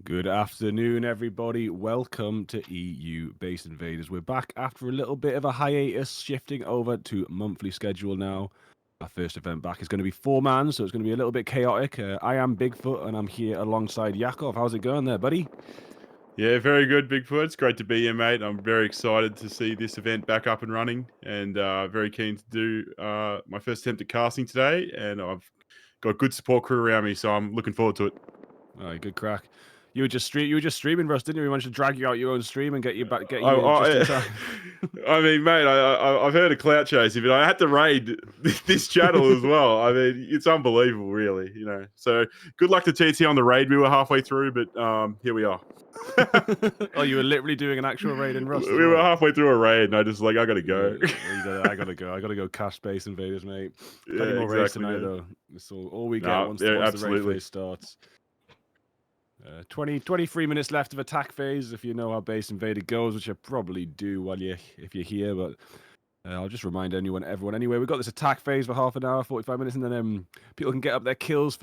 Good afternoon, everybody. Welcome to EU Base Invaders. We're back after a little bit of a hiatus, shifting over to monthly schedule now. Our first event back is going to be 4-man, so it's going to be a little bit chaotic. I am Bigfoot, and I'm here alongside Yakov. How's it going there, buddy? Yeah, very good, Bigfoot. It's great to be here, mate. I'm very excited to see this event back up and running, and very keen to do my first attempt at casting today. And I've got a good support crew around me, so I'm looking forward to it. All right, good crack. You were just streaming, Russ, didn't you? We managed to drag you out your own stream and get I, you just in I, time. I mean, mate, I've heard of clout chasing, but I had to raid this channel as well. I mean, it's unbelievable, really. So good luck to TT on the raid. We were halfway through, but here we are. Oh, you were literally doing an actual raid in Rust as We were well. halfway through a raid, and I just I gotta go. I gotta go. I gotta go cash Space Invaders, mate. Plenty Yeah, more raids exactly, tonight, man. though. It's all we get No, once yeah, the raid absolutely. phase starts. 23 minutes left of attack phase. If you know how Base Invader goes, which you probably do if you're here, but I'll just remind everyone. Anyway, we've got this attack phase for half an hour, 45 minutes, and then people can get up their points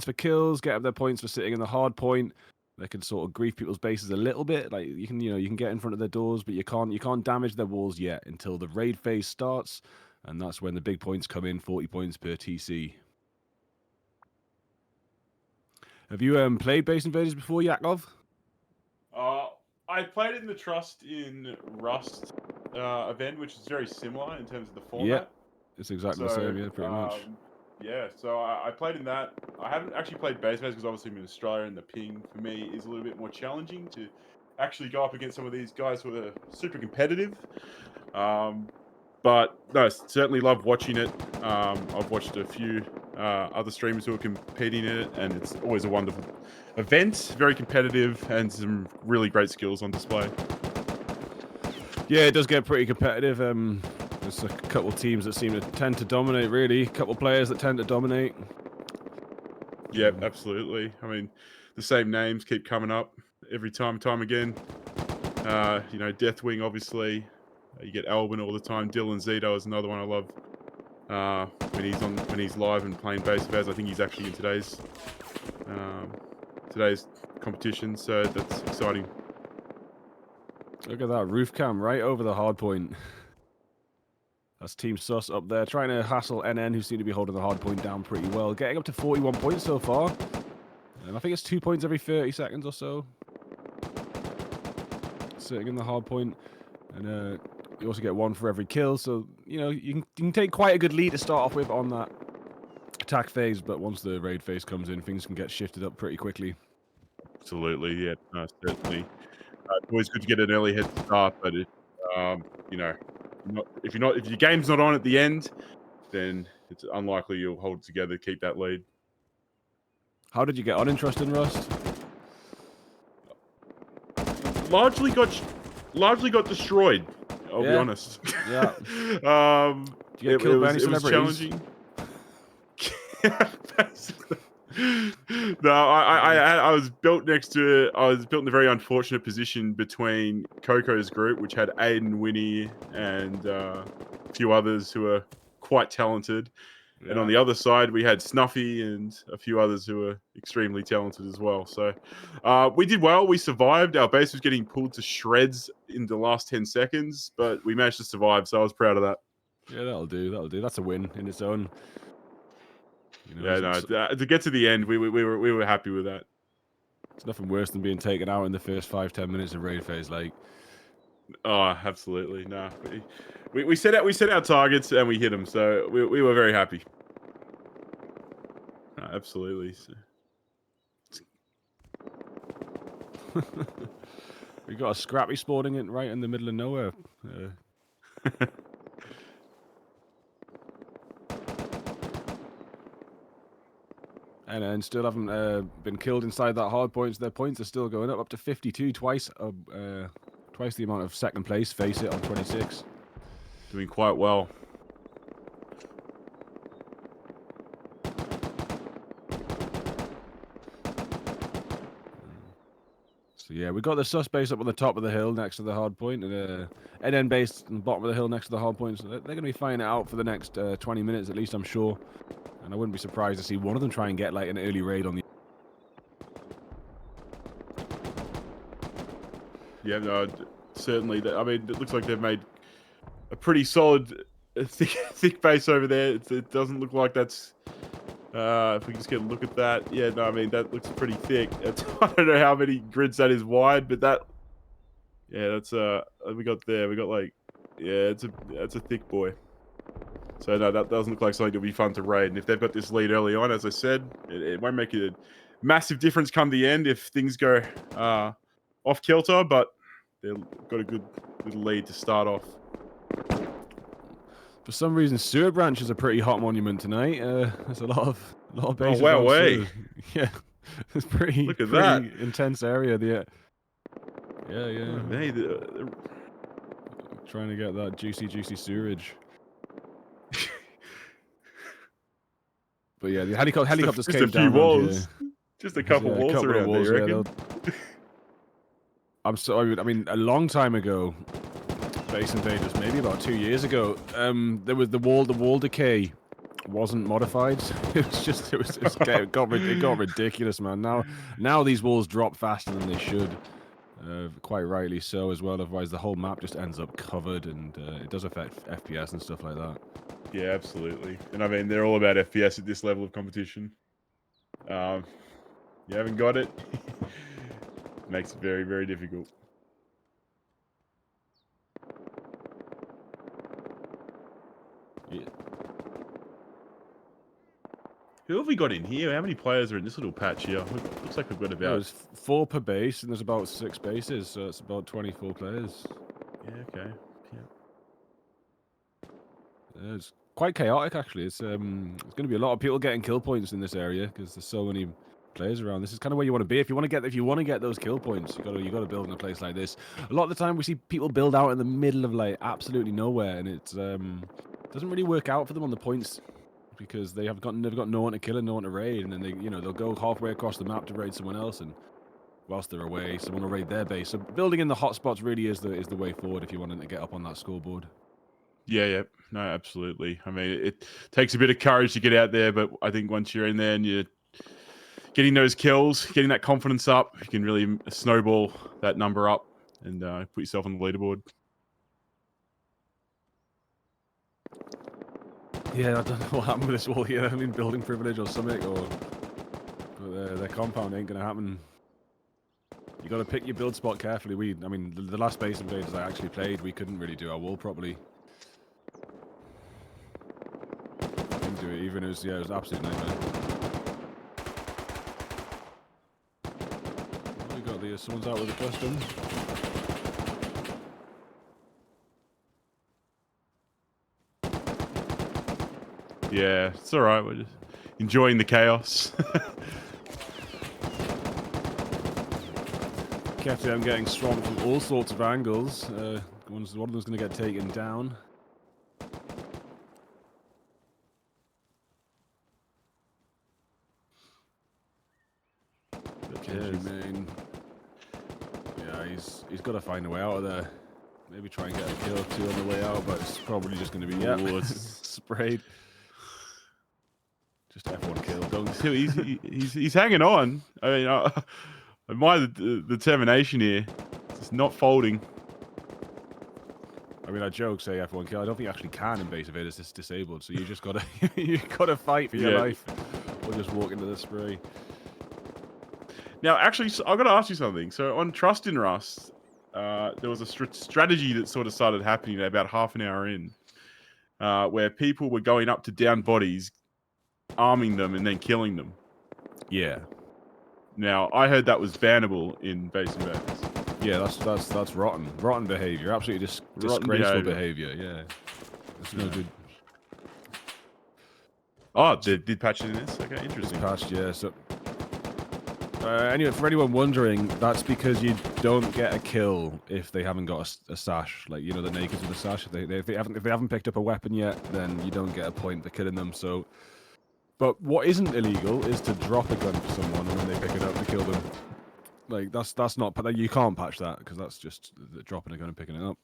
for kills, get up their points for sitting in the hard point. They can sort of grief people's bases a little bit. Like you can get in front of their doors, but you can't damage their walls yet until the raid phase starts, and that's when the big points come in, 40 points per TC. Have you played Base Invaders before, Yakov? I played it in the Trust in Rust event, which is very similar in terms of the Yeah, format. it's exactly the same. Yeah, pretty much. Yeah, so I played in that. I haven't actually played Base Invaders because obviously I'm in Australia, and the ping for me is a little bit more challenging to actually go up against some of these guys who are super competitive. But no, certainly love watching it. I've watched a few other streamers who are competing in it, and it's always a wonderful event, very competitive, and some really great skills on display. Yeah, it does get pretty competitive. There's a couple teams that tend to dominate, really. A couple players that tend to dominate. Yeah, absolutely. I mean, the same names keep coming up every time again. Deathwing, obviously. You get Albin all the time. Dylan Zito is another one I love. When he's live and playing base affairs, I think he's actually in today's competition, so that's exciting. Look at that roof cam right over the hard point. That's Team Sus up there trying to hassle NN, who seem to be holding the hard point down pretty well, getting up to 41 points so far. I think it's 2 points every 30 seconds or so. Sitting in the hard point, and you also get 1 for every kill. So you can take quite a good lead to start off with on that attack phase, but once the raid phase comes in, things can get shifted up pretty quickly. Absolutely, yeah, no, certainly. It's always good to get an early head start, but if your game's not on at the end, then it's unlikely you'll hold it together, keep that lead. How did you get on in Trust in Rust? Largely got destroyed. I'll be honest. Yeah. Did you get killed by any it was celebrities? challenging. Basically. No, I was built in a very unfortunate position between Coco's group, which had Aiden, Winnie, and a few others who are quite talented. Yeah. And on the other side, we had Snuffy and a few others who were extremely talented as well. So we did well. We survived. Our base was getting pulled to shreds in the last 10 seconds, but we managed to survive. So I was proud of that. Yeah, that'll do. That's a win in its own. To get to the end, we were happy with that. It's nothing worse than being taken out in the first 5-10 minutes of raid phase. Like, oh, absolutely, no. We set our targets and we hit them, so we were very happy. Absolutely. We got a Scrappy spawning it right in the middle of nowhere. And still haven't been killed inside that hard point. So their points are still going up to 52, twice the amount of second place. Face it on 26. Doing quite well. So yeah, we got the sus base up on the top of the hill next to the hard point, and NN base on the bottom of the hill next to the hard point. So they're going to be fighting it out for the next 20 minutes at least, I'm sure. And I wouldn't be surprised to see one of them try and get like an early raid on the. Yeah, no, certainly. I mean, it looks like they've made a pretty solid, thick base over there. It doesn't look like that's. If we can just get a look at that, yeah, no, I mean that looks pretty thick. I don't know how many grids that is wide, but that, yeah, that's we got like, yeah, it's a thick boy. So no, that doesn't look like something that'll be fun to raid. And if they've got this lead early on, as I said, it won't make a massive difference come the end if things go off kilter, but they've got a good little lead to start off. For some reason, Sewer Branch is a pretty hot monument tonight. There's a lot of bases. Oh wow, way! Yeah, it's pretty that intense area. Yeah. Oh, man, trying to get that juicy sewerage. But yeah, the helicopters came just a few down walls. Here. Just a couple walls around there, you reckon? I mean, a long time ago, Base Invaders, maybe about 2 years ago, there was the wall decay wasn't modified. It got ridiculous, man. Now these walls drop faster than they should. Quite rightly so as well. Otherwise, the whole map just ends up covered, and it does affect FPS and stuff like that. Yeah, absolutely. And I mean, they're all about FPS at this level of competition. You haven't got it, makes it very, very difficult. Yeah. Who have we got in here? How many players are in this little patch here? Looks like we've got about... There's 4 per base, and there's about 6 bases, so it's about 24 players. Yeah, okay. Yeah. It's quite chaotic, actually. It's going to be a lot of people getting kill points in this area because there's so many players around. This is kind of where you want to be if you want to get those kill points. You got to build in a place like this. A lot of the time, we see people build out in the middle of like absolutely nowhere, and it doesn't really work out for them on the points because they've got no one to kill and no one to raid, and then they'll go halfway across the map to raid someone else, and whilst they're away, someone will raid their base. So building in the hotspots really is the way forward if you want to get up on that scoreboard. Yeah, no, absolutely. I mean, it takes a bit of courage to get out there, but I think once you're in there and you're getting those kills, getting that confidence up, you can really snowball that number up and put yourself on the leaderboard. Yeah, I don't know what happened with this wall here. I mean, building privilege or something, but their compound ain't gonna happen. You got to pick your build spot carefully. I mean, the last Base Invaders I actually played, we couldn't really do our wall properly. Didn't do it even. It was an absolute nightmare. We got someone's out with a custom. Yeah, it's all right. We're just enjoying the chaos. I'm getting swamped from all sorts of angles. One of them's going to get taken down. Yeah, he's got to find a way out of there. Maybe try and get a kill or 2 on the way out, but it's probably just going to be sprayed. Just F1 kill. He's hanging on. I mean, I admire the determination here. It's not folding. I mean, I joke, say F1 kill. I don't think you actually can in Base Invaders. It's disabled, so you just gotta fight for your life, or just walk into the spray. Now, actually, I've got to ask you something. So on Trust in Rust, there was a strategy that sort of started happening about half an hour in, where people were going up to down bodies, arming them, and then killing them. Yeah. Now, I heard that was bannable in Base Invaders. Yeah, that's rotten behavior. Absolutely disgraceful behavior. Yeah, it's no good. Oh, they did patch it in this. Okay, interesting. It's patched, yeah. So anyway, for anyone wondering, that's because you don't get a kill if they haven't got a sash. Like, the nakeds with a sash. If they haven't picked up a weapon yet, then you don't get a point for killing them. So, but what isn't illegal is to drop a gun for someone and when they pick it up to kill them. Like, that's not, you can't patch that because that's just dropping a gun and picking it up.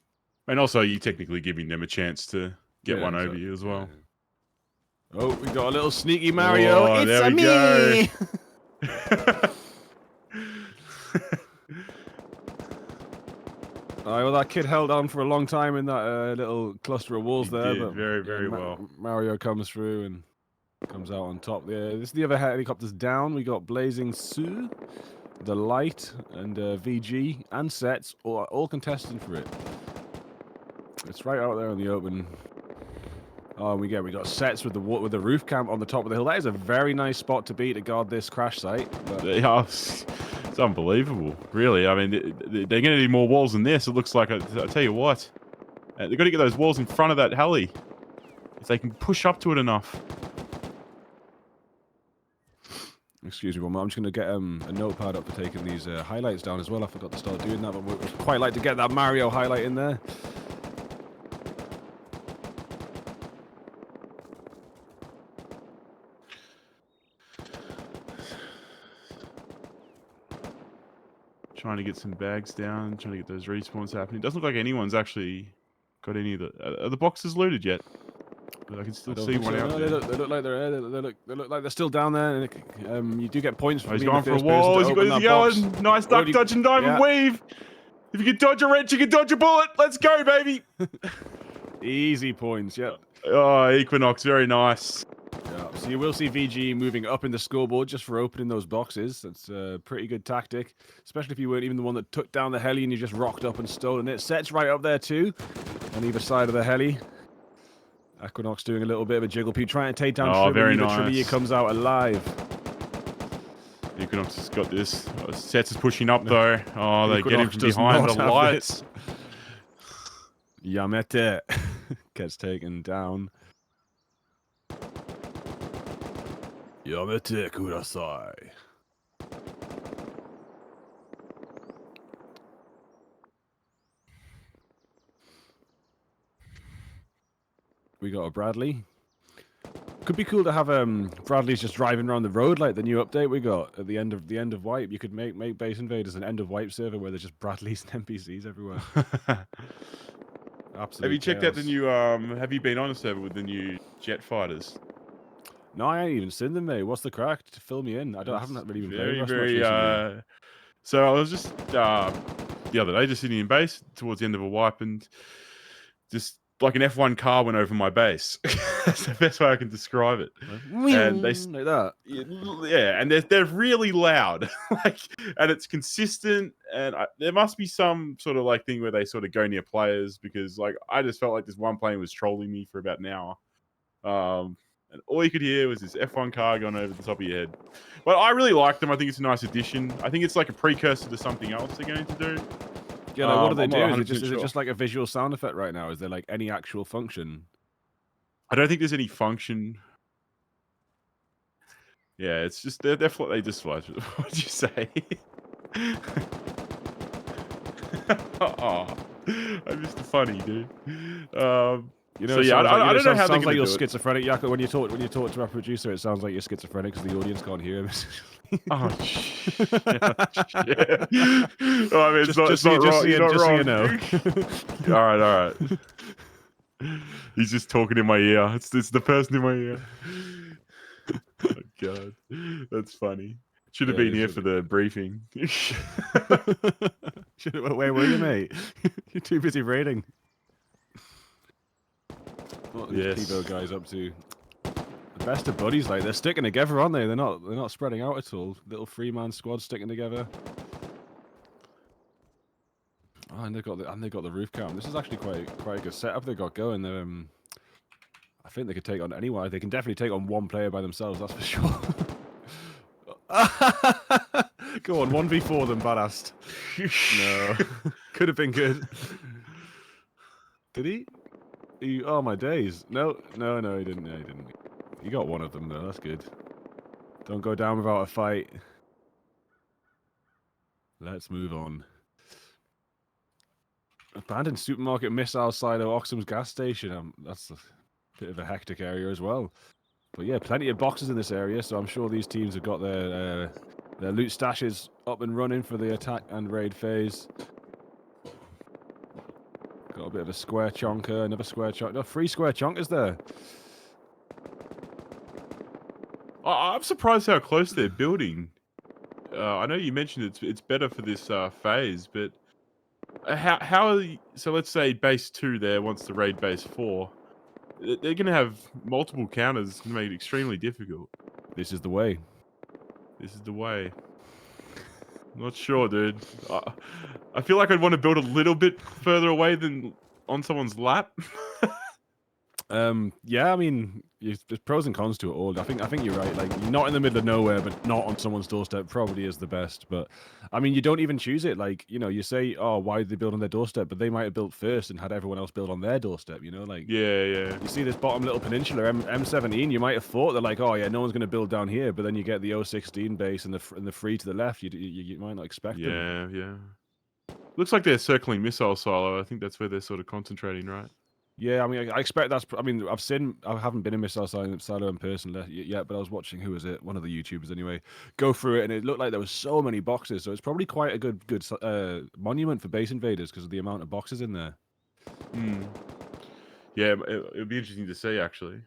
And also, you technically giving them a chance to get one over you as well. Yeah. Oh, we got a little sneaky Mario. Oh, it's a me. Well, that kid held on for a long time in that little cluster of walls He there, did but very, very well. Mario comes through and comes out on top. Yeah, this is the other helicopters down. We got Blazing Sue, the Light, and VG and Sets, all contesting for it. It's right out there in the open. Oh, we got Sets with the roof camp on the top of the hill. That is a very nice spot to be to guard this crash site. But... Yeah, it's unbelievable, really. I mean, they're going to need more walls than this. It looks like. I tell you what, they've got to get those walls in front of that heli if they can push up to it enough. Excuse me, one moment. I'm just going to get a notepad up for taking these highlights down as well. I forgot to start doing that, but we'd quite like to get that Mario highlight in there. Trying to get some bags down, trying to get those respawns happening. It doesn't look like anyone's actually got any of the... Are the boxes looted yet? But I can still see one out there. They look like they're they look like they're still down there. And, you do get points for he's being going the for a first person wall. to open that box. Nice duck, dodge, and diamond weave. If you can dodge a wrench, you can dodge a bullet. Let's go, baby. Easy points, yep. Oh, Equinox, very nice. Yeah, so you will see VG moving up in the scoreboard just for opening those boxes. That's a pretty good tactic, especially if you weren't even the one that took down the heli and you just rocked up and stolen it. Sets right up there too, on either side of the heli. Equinox doing a little bit of a jiggle pew, trying to take down Trimmy. Very but nice. Trimmy comes out alive. Equinox has got this. Sets is pushing up though. Oh, they get him from behind the lights. Yamete gets taken down. Yamete kudasai. We got a Bradley. Could be cool to have Bradley's just driving around the road like the new update we got at the end of Wipe. You could make Base Invaders an end of Wipe server where there's just Bradleys and NPCs everywhere. Absolutely. Have you checked out the new? Have you been on a server with the new jet fighters? No, I ain't even seen them, mate. What's the crack? Fill me in. I haven't really been playing Rust much very. recently. So I was just the other day just sitting in base towards the end of a wipe and just like an F1 car went over my base. That's the best way I can describe it. And they like that. Yeah, and they're really loud, like, and it's consistent. And there must be some sort of like thing where they sort of go near players because like I just felt like this one plane was trolling me for about an hour. And all you could hear was this F1 car going over the top of your head. But I really like them. I think it's a nice addition. I think it's like a precursor to something else they're going to do. Yeah, like, what do they do? Is it just like a visual sound effect right now? Is there like any actual function? I don't think there's any function. Yeah, it's just they just fly. What'd you say? Oh, I missed the funny, dude. You know, so yeah, I don't know how they're sounds like you're do schizophrenic, Yakov. When you talk to our producer, it sounds like you're schizophrenic because the audience can't hear him. Oh shit! Oh, I mean, just so you know. All right. He's just talking in my ear. It's the person in my ear. Oh god, that's funny. Should have been here for the briefing. Where were you, mate? You're too busy raiding. What are these Pivo guys up to? The best of buddies, like they're sticking together, aren't they? They're not spreading out at all. Little 3-man squad sticking together. Oh, and they got the roof cam. This is actually quite a good setup they got going. They're, I think they could take on anyone. They can definitely take on one player by themselves. That's for sure. Go on, 1v4 them, badass. No, could have been good. Did he? Oh my days! No, he didn't. No, he didn't. You got one of them though. That's good. Don't go down without a fight. Let's move on. Abandoned supermarket missile silo Oxham's gas station. That's a bit of a hectic area as well. But yeah, plenty of boxes in this area, so I'm sure these teams have got their loot stashes up and running for the attack and raid phase. Got a bit of a square chonker, another square chonker. No, 3 square chonkers there. I'm surprised how close they're building. I know you mentioned it's better for this phase, but how are so let's say base 2 there wants to raid base 4. They're gonna have multiple counters. It's gonna make it extremely difficult. This is the way. This is the way. Not sure, dude. I feel like I'd want to build a little bit further away than on someone's lap. Yeah, I mean, there's pros and cons to it all. I think you're right. Like, you're not in the middle of nowhere, but not on someone's doorstep probably is the best. But I mean, you don't even choose it. Like, you know, you say, oh, why did they build on their doorstep? But they might have built first and had everyone else build on their doorstep. You know, like, Yeah. you see this bottom little peninsula, M17. You might have thought they're like, oh yeah, no one's going to build down here. But then you get the 016 base and the free to the left. You might not expect them. Yeah. Looks like they're circling missile silo. I think that's where they're sort of concentrating, right? Yeah, I mean, I expect that's. I mean, I haven't been in Missile Silo in person yet, but I was watching, who was it? One of the YouTubers anyway, go through it, and it looked like there was so many boxes. So it's probably quite a good monument for base invaders because of the amount of boxes in there. Yeah, it'll be interesting to see, actually.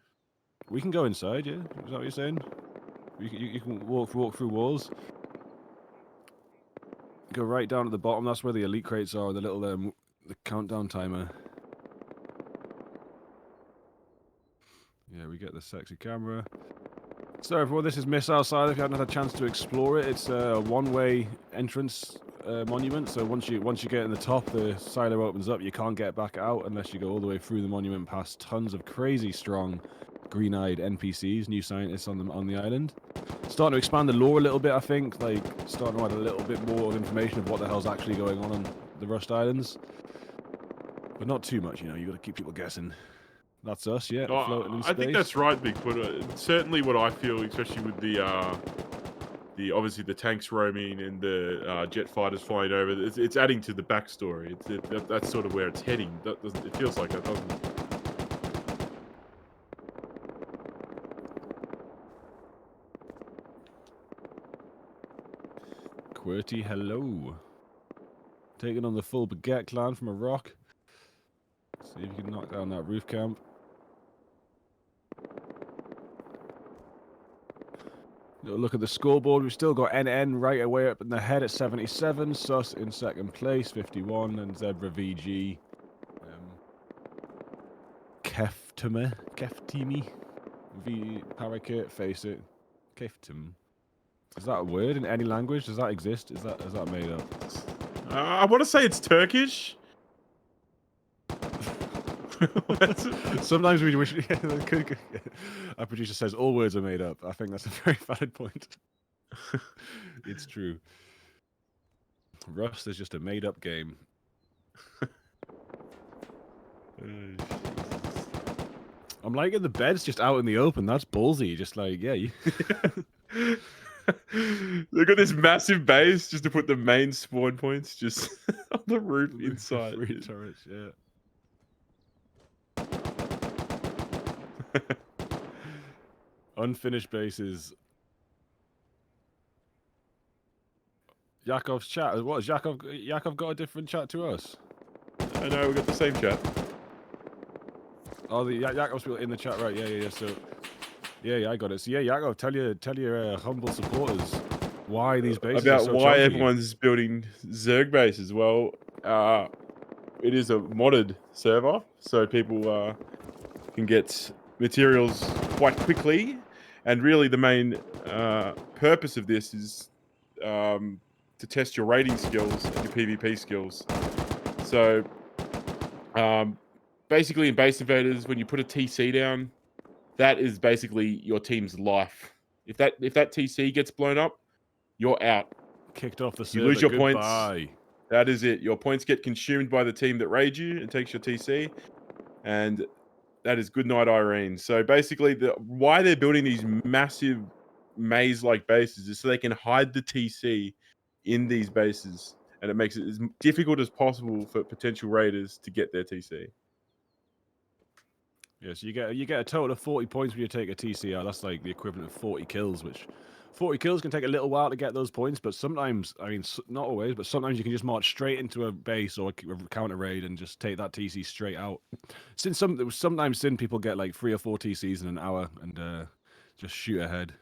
We can go inside, yeah? Is that what you're saying? You can walk through walls. Go right down to the bottom. That's where the elite crates are. The little the countdown timer. Yeah, we get the sexy camera. So everyone, this is Missile Silo. If you haven't had a chance to explore it, it's a one-way entrance monument. So once you get in the top, the silo opens up. You can't get back out unless you go all the way through the monument, past tons of crazy strong, green-eyed NPCs, new scientists on the island. Starting to expand the lore a little bit, I think. Like starting to add a little bit more of information of what the hell's actually going on the Rust Islands, but not too much. You know, you got to keep people guessing. That's us, yeah. Floating in space. I think that's right, Bigfoot. Certainly, what I feel, especially with the obviously the tanks roaming and the jet fighters flying over, it's adding to the backstory. That's sort of where it's heading. It feels like that, doesn't it? QWERTY, hello. Taking on the full Baguette clan from a rock. See if you can knock down that roof camp. Look at the scoreboard. We've still got NN right away up in the head at 77. Sus in second place, 51. And Zebra VG. Keftimi. V Parakeet, face it. Keftim. Is that a word in any language? Does that exist? Is that made up? I want to say it's Turkish. Sometimes we wish. Our producer says all words are made up. I think that's a very valid point. It's true. Rust is just a made-up game. I'm liking the bed's just out in the open. That's ballsy. Just like, yeah. They've got this massive base just to put the main spawn points just on the roof inside. Three turrets, yeah. Unfinished bases. Yakov's chat. What has Yakov got a different chat to us? I know, we got the same chat. Oh, the Yakov's people in the chat, right? Yeah. So, yeah, I got it. So, yeah, Yakov, tell your humble supporters why these bases about are so why chunky. everyone's building Zerg bases. Well, it is a modded server, so people can get materials quite quickly. And really, the main purpose of this is to test your raiding skills and your PvP skills. So, basically, in Base Invaders, when you put a TC down, that is basically your team's life. If that TC gets blown up, you're out. Kicked off the server. You lose your Goodbye. points. That is it. Your points get consumed by the team that raids you and takes your TC, and that is good night, Irene. So basically, why they're building these massive maze-like bases is so they can hide the TC in these bases, and it makes it as difficult as possible for potential raiders to get their TC. Yeah, so you get a total of 40 points when you take a TCR. That's like the equivalent of 40 kills, which 40 kills can take a little while to get those points, but sometimes, I mean, not always, but sometimes you can just march straight into a base or a counter raid and just take that TC straight out. Sometimes people get like 3 or 4 TCs in an hour and just shoot ahead.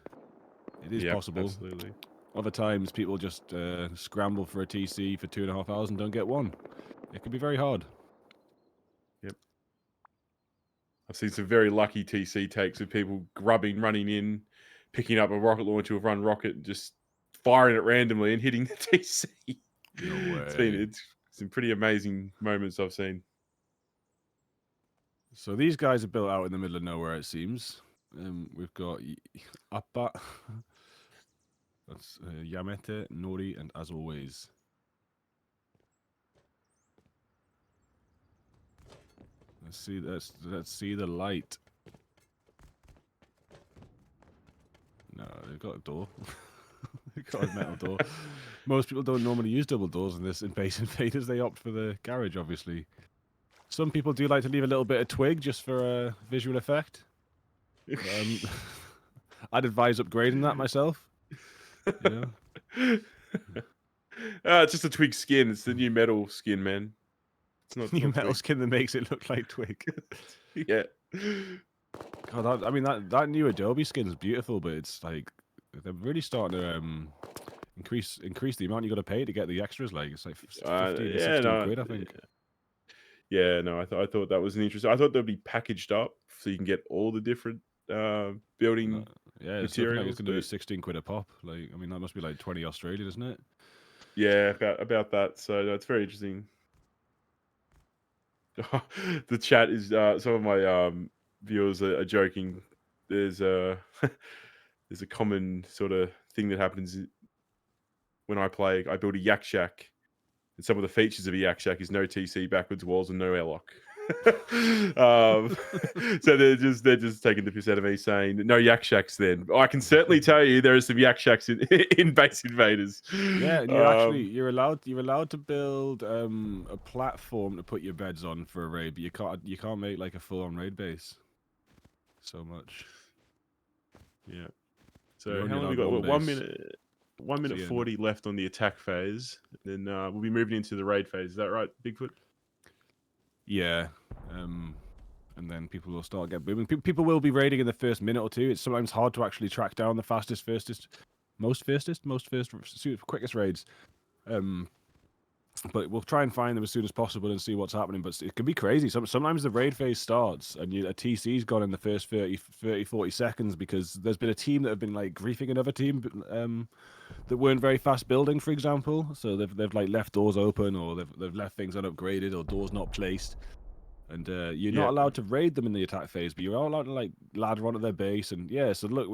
It is possible. Absolutely. Other times, people just scramble for a TC for 2.5 hours and don't get one. it can be very hard. Yep. I've seen some very lucky TC takes of people running in, picking up a rocket launcher with one rocket, and just firing it randomly and hitting the TC. No It's way. some pretty amazing moments I've seen. So these guys are built out in the middle of nowhere, it seems. We've got Appa, that's Yamete, Nori, and as always. Let's see the light. No, they've got a door. They've got a metal door. Most people don't normally use double doors in Base Invaders. They opt for the garage, obviously. Some people do like to leave a little bit of twig just for a visual effect. I'd advise upgrading that myself. You know? It's just a twig skin. It's the new metal skin, man. It's not New not metal twig. skin that makes it look like twig. Yeah. God, that new Adobe skin is beautiful, but it's like they're really starting to increase the amount you got to pay to get the extras. Like it's like 15 to 16 quid, I think. Yeah, no, I thought that was an interesting. I thought they'd be packaged up so you can get all the different building yeah, it's looking like it's going to be 16 quid a pop. Like, I mean, that must be like 20 Australian, isn't it? Yeah, about that. So no, it's very interesting. The chat is some of my viewers are joking. There's a there's a common sort of thing that happens when I play. I build a yak shack, and some of the features of a yak shack is no TC, backwards walls, and no airlock. So they're just taking the piss out of me, saying no yak shacks. Then I can certainly tell you there are some yak shacks in Base Invaders. Yeah, and you're allowed to build a platform to put your beds on for a raid, but you can't make like a full-on raid base. So much. Yeah. So how long have we got? Well, 1 minute So, yeah, 40 left on the attack phase. Then we'll be moving into the raid phase. Is that right, Bigfoot? Yeah. And then people will start getting booming. People will be raiding in the first minute or two. It's sometimes hard to actually track down the quickest raids. But we'll try and find them as soon as possible and see what's happening. But it can be crazy. Sometimes the raid phase starts and a TC's gone in the first 40 seconds because there's been a team that have been like griefing another team that weren't very fast building, for example. So they've like left doors open, or they've left things unupgraded, or doors not placed. And you're not allowed to raid them in the attack phase, but you're all allowed to like ladder onto their base. And yeah, so look,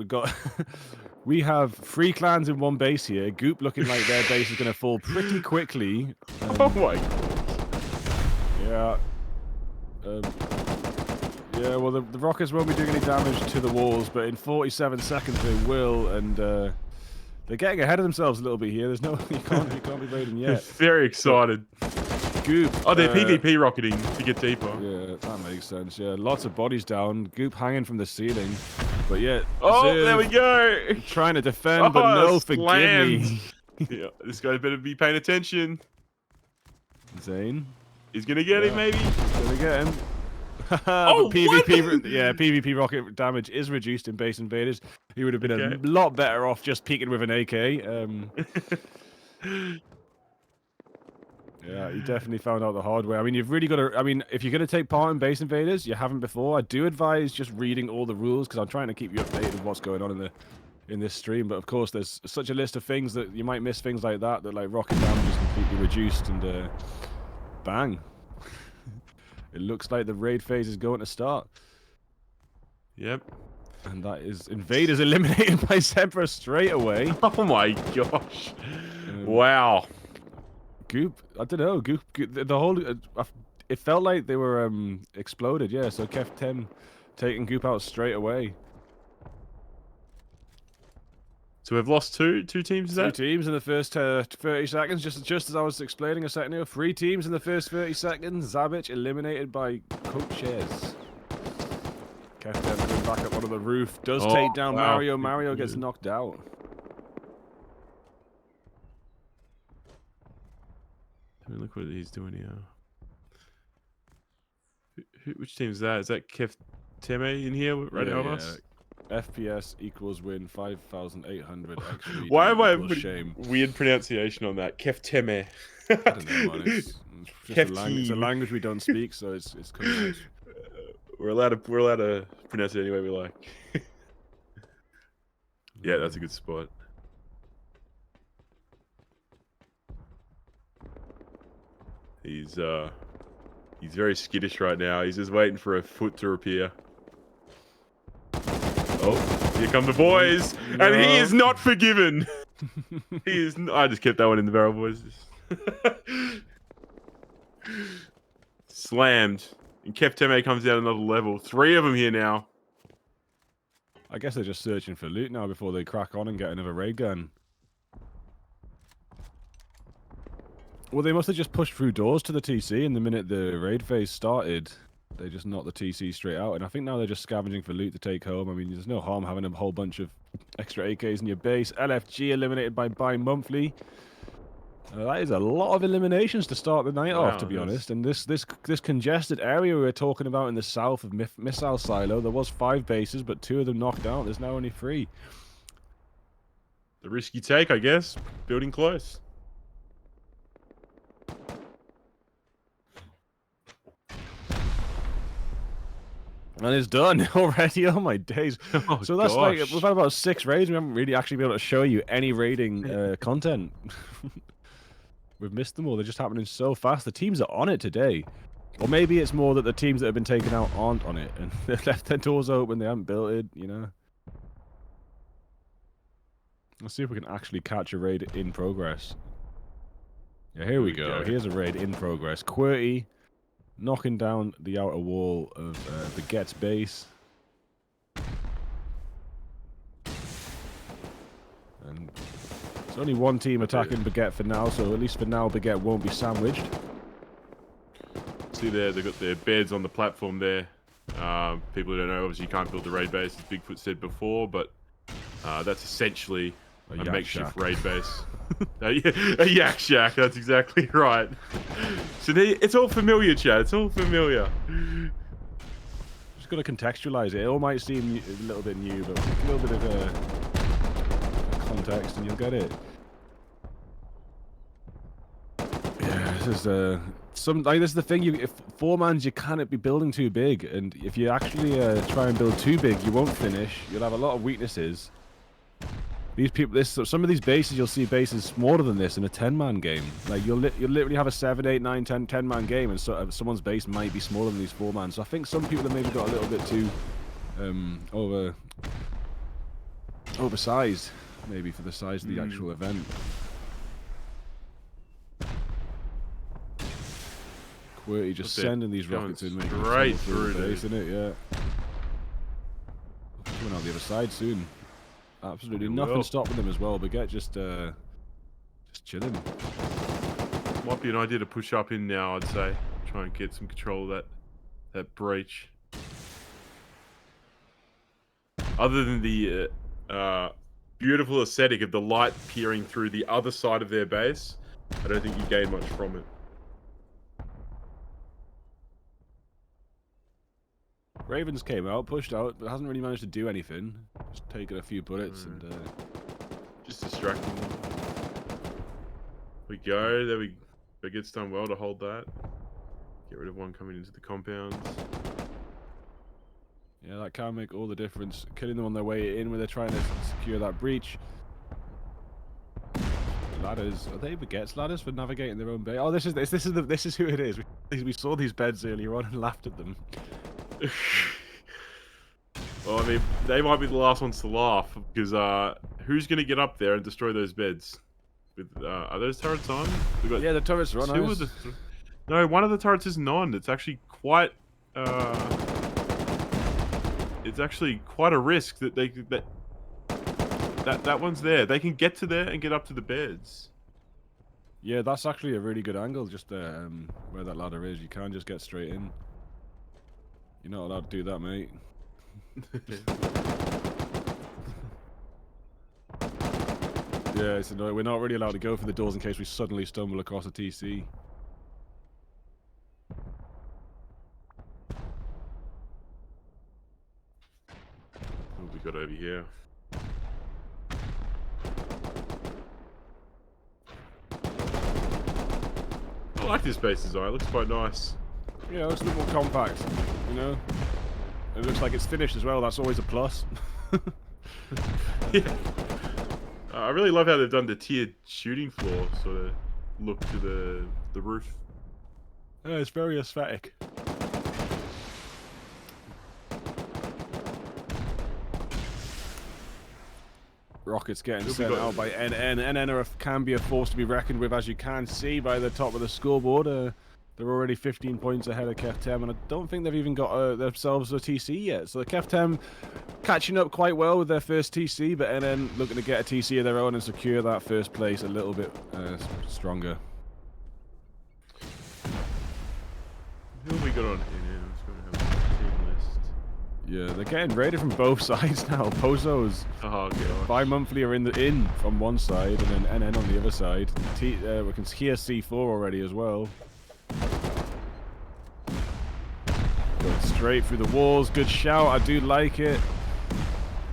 we have 3 clans in one base here. Goop looking like their base is going to fall pretty quickly. Oh my! Yeah. Yeah. Well, the rockets won't be doing any damage to the walls, but in 47 seconds they will. And they're getting ahead of themselves a little bit here. There's no you can't be raiding yet. Very excited. Goop. Oh, they're PvP rocketing to get deeper. Yeah, that makes sense. Yeah, lots of bodies down. Goop hanging from the ceiling. But yeah. Oh, there we go. Trying to defend, but no, forgive me. Yeah, this guy better be paying attention. Zane. He's going to get him, maybe. Gonna get him. Oh, PvP rocket damage is reduced in Base Invaders. He would have been a lot better off just peeking with an AK. Yeah, he definitely found out the hard way. I mean, you've really got to... I mean, if you're going to take part in Base Invaders, you haven't before, I do advise just reading all the rules, because I'm trying to keep you updated with what's going on in this stream. But of course, there's such a list of things that you might miss things like that like rocket damage is completely reduced, and bang. It looks like the raid phase is going to start. Yep. And that is Invaders eliminated by Zebra straight away. Oh my gosh. Wow. Goop, I don't know. Goop the whole it felt like they were exploded. Yeah, so Kev 10 taking Goop out straight away. So we've lost two teams. Is that 2 teams in the first 30 seconds? Just as I was explaining a second ago, 3 teams in the first 30 seconds. Zabic eliminated by coaches. Kev 10 going back up onto the roof. Does take down Mario. Mario gets knocked out. Look what he's doing here. Which team is that? Is that Kev Teme in here right over us? FPS equals win 5,800 XVD Why am I equals putting shame. weird pronunciation on that? Kefteme. I don't know, man. It's just it's a Kefteem. language we don't speak, so it's coming out. We're allowed to pronounce it any way we like. Yeah, that's a good spot. He's very skittish right now. He's just waiting for a foot to appear. Oh, here come the boys, No. and he is not forgiven. He is. I just kept that one in the barrel, boys. Slammed, and Kefteme comes down another level. 3 of them here now. I guess they're just searching for loot now before they crack on and get another raid gun. Well, they must have just pushed through doors to the TC, and the minute the raid phase started, they just knocked the TC straight out. And I think now they're just scavenging for loot to take home. I mean, there's no harm having a whole bunch of extra AKs in your base. LFG eliminated by bi-monthly. That is a lot of eliminations to start the night off, to be honest. And this congested area we were talking about in the south of Missile Silo, there was 5 bases, but 2 of them knocked out. There's now only 3. The risk you take, I guess. Building close. And it's done already. Oh my days! Oh, so that's gosh. like we've had about 6 raids. We haven't really actually been able to show you any raiding content. We've missed them all. They're just happening so fast. The teams are on it today, or maybe it's more that the teams that have been taken out aren't on it and they've left their doors open. They haven't built it. You know. Let's see if we can actually catch a raid in progress. Yeah, here we go. Here's a raid in progress. QWERTY knocking down the outer wall of Baguette's base. And there's only one team attacking Baguette for now, so at least for now Baguette won't be sandwiched. See there, they've got their beds on the platform there. People who don't know, obviously you can't build a raid base, as Bigfoot said before, but that's essentially a makeshift raid base. A yak shack, that's exactly right. So it's all familiar, Chad. It's all familiar. Just got to contextualize it. It all might seem a little bit new, but a little bit of context and you'll get it. Yeah, this is this is the thing. If 4-mans, you cannot be building too big, and if you actually try and build too big, you won't finish. You'll have a lot of weaknesses. These people, some of these bases, you'll see bases smaller than this in a 10-man game. Like you'll literally have a 7, 8, 9, 10-man game, and someone's base might be smaller than these 4-man. So I think some people have maybe got a little bit too oversized, maybe for the size of the actual event. QWERTY just sending these rockets in, making right through the base, isn't it? Yeah. Coming out the other side soon. Absolutely nothing stopping them as well. Baguette just chilling. Might be an idea to push up in now, I'd say. Try and get some control of that breach. Other than the beautiful aesthetic of the light peering through the other side of their base, I don't think you gain much from it. Ravens came out, pushed out, but hasn't really managed to do anything. Just taken a few bullets and just distracting them. We go. There we. Baguette's done well to hold that. Get rid of one coming into the compounds. Yeah, that can make all the difference. Killing them on their way in when they're trying to secure that breach. Ladders. Are they Baguette's ladders for navigating their own base? Oh, this is who it is. We saw these beds earlier on and laughed at them. Well, I mean, they might be the last ones to laugh because who's going to get up there and destroy those beds? Are those turrets on? Yeah, the turrets are on. No, one of the turrets isn't on. It's actually quite. It's actually quite a risk that that one's there. They can get to there and get up to the beds. Yeah, that's actually a really good angle. Just where that ladder is, you can't just get straight in. You're not allowed to do that, mate. Yeah, it's annoying. We're not really allowed to go for the doors in case we suddenly stumble across a TC. we got over here? I like this base design. It looks quite nice. Yeah, it's a little more compact, you know? It looks like it's finished as well. That's always a plus. Yeah. I really love how they've done the tiered shooting floor sort of look to the roof. Yeah, it's very aesthetic. Rockets getting sent out by NN. NN can be a force to be reckoned with, as you can see by the top of the scoreboard. They're already 15 points ahead of KEF-10, and I don't think they've even got themselves a TC yet. So the KEF-10 catching up quite well with their first TC, but NN looking to get a TC of their own and secure that first place a little bit stronger. Who have we got on here now? I'm just going to have a team list. Yeah, they're getting raided from both sides now. Pozos bi-monthly are in from one side, and then NN on the other side. We can hear C4 already as well. Going straight through the walls. Good shout. I do like it.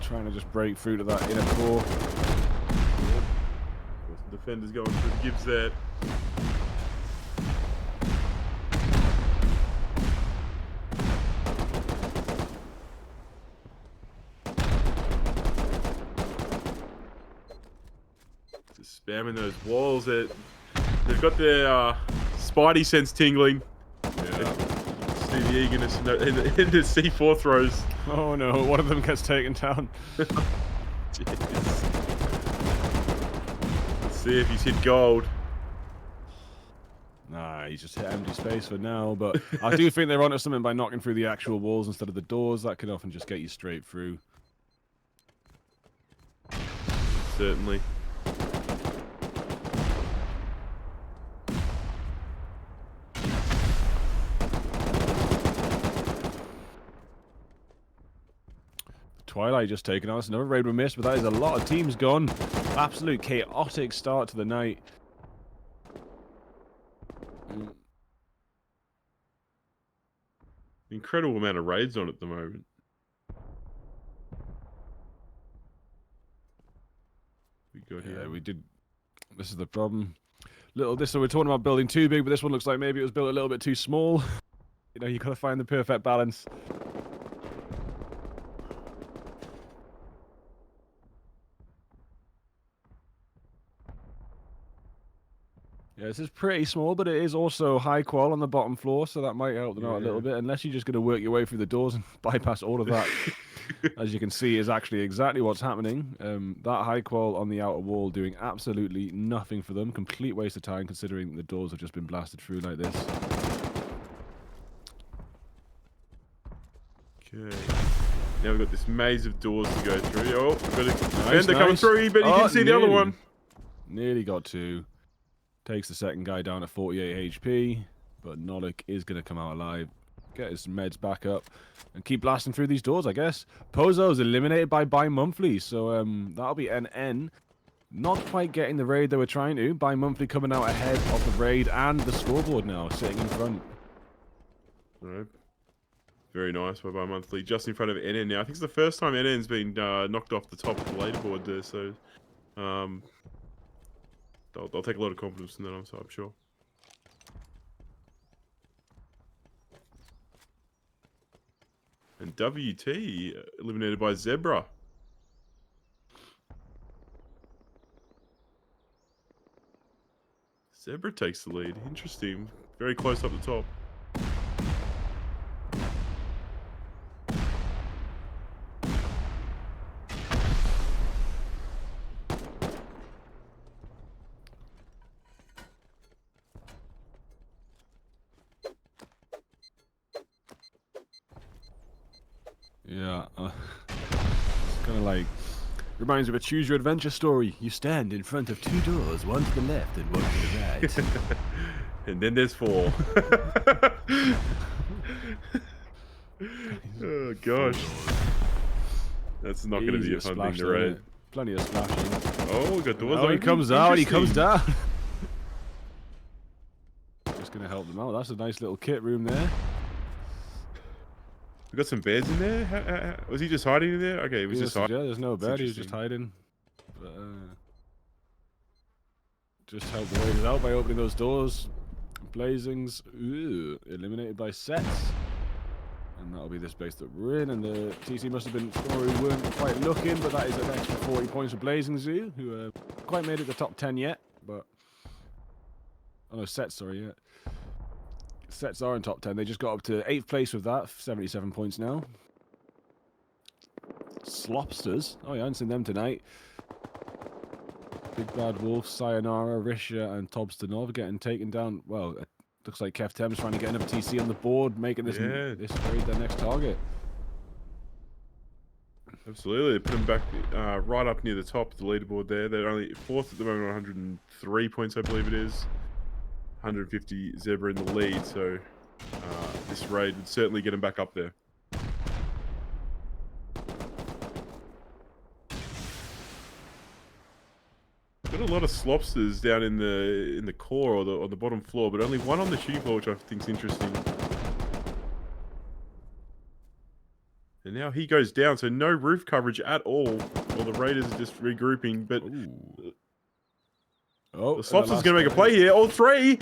Trying to just break through to that inner core. The defender's going for the Gibbs there. Just spamming those walls. They've got their spidey sense tingling. Yeah. See the eagerness in the C4 throws. Oh no, one of them gets taken down. Jeez. Let's see if he's hit gold. Nah, he's just hit empty space for now, but I do think they're onto something by knocking through the actual walls instead of the doors. That can often just get you straight through. Certainly. Twilight just taken us. Another raid we missed, but that is a lot of teams gone. Absolute chaotic start to the night. Incredible amount of raids on at the moment. We got here. Yeah, we did. This is the problem. So we're talking about building too big, but this one looks like maybe it was built a little bit too small. You know, you got to find the perfect balance. Yeah, this is pretty small, but it is also high qual on the bottom floor, so that might help them out a little bit, unless you're just going to work your way through the doors and bypass all of that. As you can see, is actually exactly what's happening. That high qual on the outer wall doing absolutely nothing for them. Complete waste of time, considering the doors have just been blasted through like this. Okay. Now we've got this maze of doors to go through. Oh, we've got a defender Nice. coming through, but you can see the other one. Nearly got two. Takes the second guy down at 48 HP, but Nolik is going to come out alive. Get his meds back up and keep blasting through these doors, I guess. Pozo's eliminated by bi-monthly, so that'll be NN. Not quite getting the raid they were trying to. Bi-monthly coming out ahead of the raid and the scoreboard now, sitting in front. All right. Very nice by bi-monthly, just in front of NN now. I think it's the first time NN's been knocked off the top of the leaderboard there, so they'll take a lot of confidence in that, I'm sure. And WT eliminated by Zebra. Zebra takes the lead. Interesting. Very close up the top. Yeah, it's kind of like, reminds me of a choose your adventure story. You stand in front of two doors, one to the left and one to the right. And then there's four. Oh gosh. That's not going to be a fun thing to read. Plenty of splashing. Oh, we got doors Oh, he comes out, he comes down. Just going to help them out. That's a nice little kit room there. We got some bears in there. Was he just hiding in there? Okay, he was just hiding. Yeah, there's no That's bed. He was just interesting. hiding. But, just help the raiders out by opening those doors. Blazings. Ooh, eliminated by sets. And that'll be this base that we're in. And the TC must have been somewhere we weren't quite looking, but that is an extra 40 points for Blazing Zoo, who quite made it the top 10 yet. But oh no, sets, sorry, yeah. Sets are in top 10. They just got up to 8th place with that, 77 points now. Slopsters. Oh yeah, I haven't seen them tonight. Big Bad Wolf, Sayonara, Risha, and Tobstanov getting taken down. Well, it looks like Kev Thames trying to get another TC on the board, making this this raid their next target. Absolutely. They put them back right up near the top of the leaderboard there. They're only 4th at the moment on 103 points, I believe it is. 150 Zebra in the lead, so this raid would certainly get them back up there. Got a lot of slopsters down in the core or on the bottom floor, but only one on the shooting floor, which I think is interesting. And now he goes down, so no roof coverage at all. Well, the Raiders are just regrouping, but the Slopster's going to make a play here. All 3.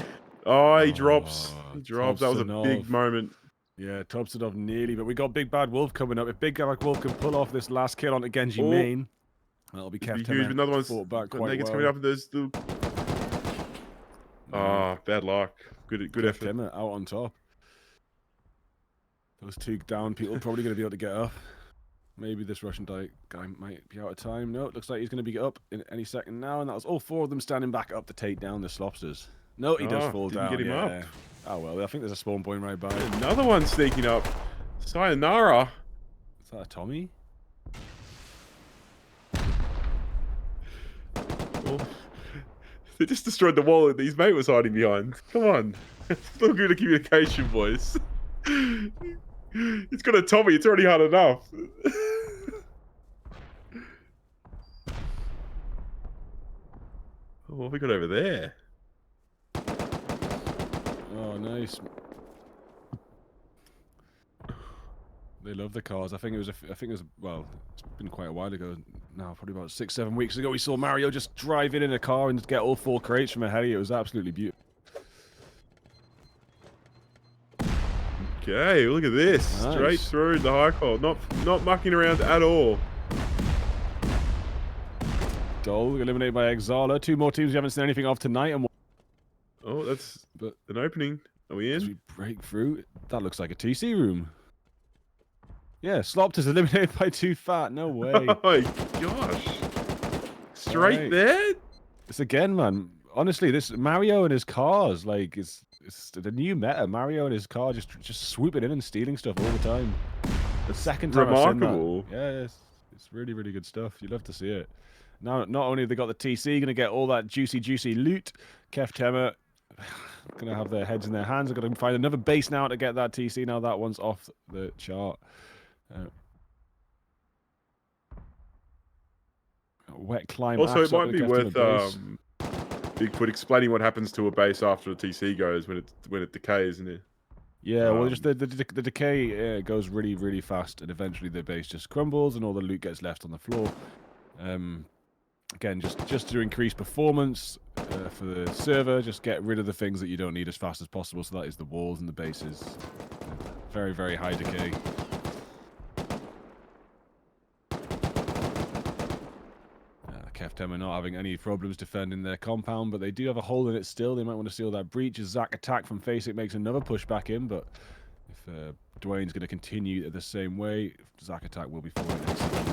Oh, he drops. He drops. That was a Tobstanov. big moment. Yeah, Tobstanov nearly, but we got Big Bad Wolf coming up. If Big Bad Wolf can pull off this last kill onto Genji main, that'll be Kev huge. Another one's fought back quite Naked's well. coming up. There's the... Oh, bad luck. Good effort. Kev out on top. Those 2 down people probably going to be able to get up. Maybe this Russian guy might be out of time. No, it looks like he's going to be up in any second now. And that was all 4 of them standing back up to take down the Slopsters. No, he does fall down. Get him up. Oh, well, I think there's a spawn point right by. Another one sneaking up. Sayonara. Is that a Tommy? Oh. They just destroyed the wall that his mate was hiding behind. Come on. It's not good at communication, boys. It's got a Tommy. It's already hard enough. What have we got over there? Oh, nice. They love the cars. I think it was well, it's been quite a while ago now, probably about 6-7 weeks ago. We saw Mario just drive in a car and get all 4 crates from a heli. It was absolutely beautiful. Okay, look at this. Nice. Straight through the high call. Not mucking around at all. Dole eliminated by Exala. 2 more teams we haven't seen anything of tonight. And oh, that's an opening. Are we in? As we break through, that looks like a TC room. Yeah, Slopped is eliminated by 2 fat. No way. Oh my gosh. Straight there? It's again, man. Honestly, this Mario and his cars, like, it's the new meta. Mario and his car just swooping in and stealing stuff all the time. The second time remarkable. I've seen that. Yeah, it's really, really good stuff. You'd love to see it. Now, not only have they got the TC, going to get all that juicy loot, Kef Tema going to have their heads in their hands. They're going to find another base now to get that TC. Now that one's off the chart. Wet climb. Also, it might be worth Bigfoot explaining what happens to a base after a TC goes when it decays, isn't it? Yeah, well, just the decay goes really, really fast, and eventually the base just crumbles, and all the loot gets left on the floor. Again, just to increase performance for the server, just get rid of the things that you don't need as fast as possible. So that is the walls and the bases. Very, very high decay. Keftem are not having any problems defending their compound, but they do have a hole in it still. They might want to steal that breach. As Zach attack from Faceit makes another push back in, but if Dwayne's going to continue the same way, Zach attack will be falling in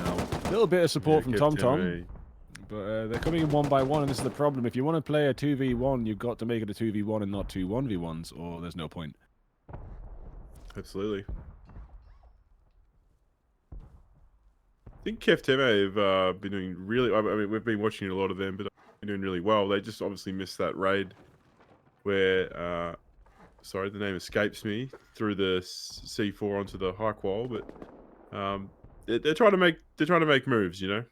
now. A little bit of support from TomTom, but they're coming in 1 by 1, and this is the problem. If you want to play a 2v1, you've got to make it a 2v1 and not 2 1v1s, or there's no point. Absolutely. I think Kefteme have been doing really... I mean, we've been watching a lot of them, but they've been doing really well. They just obviously missed that raid where... sorry, the name escapes me. Through the C4 onto the high qual, but... they're trying to make moves, you know?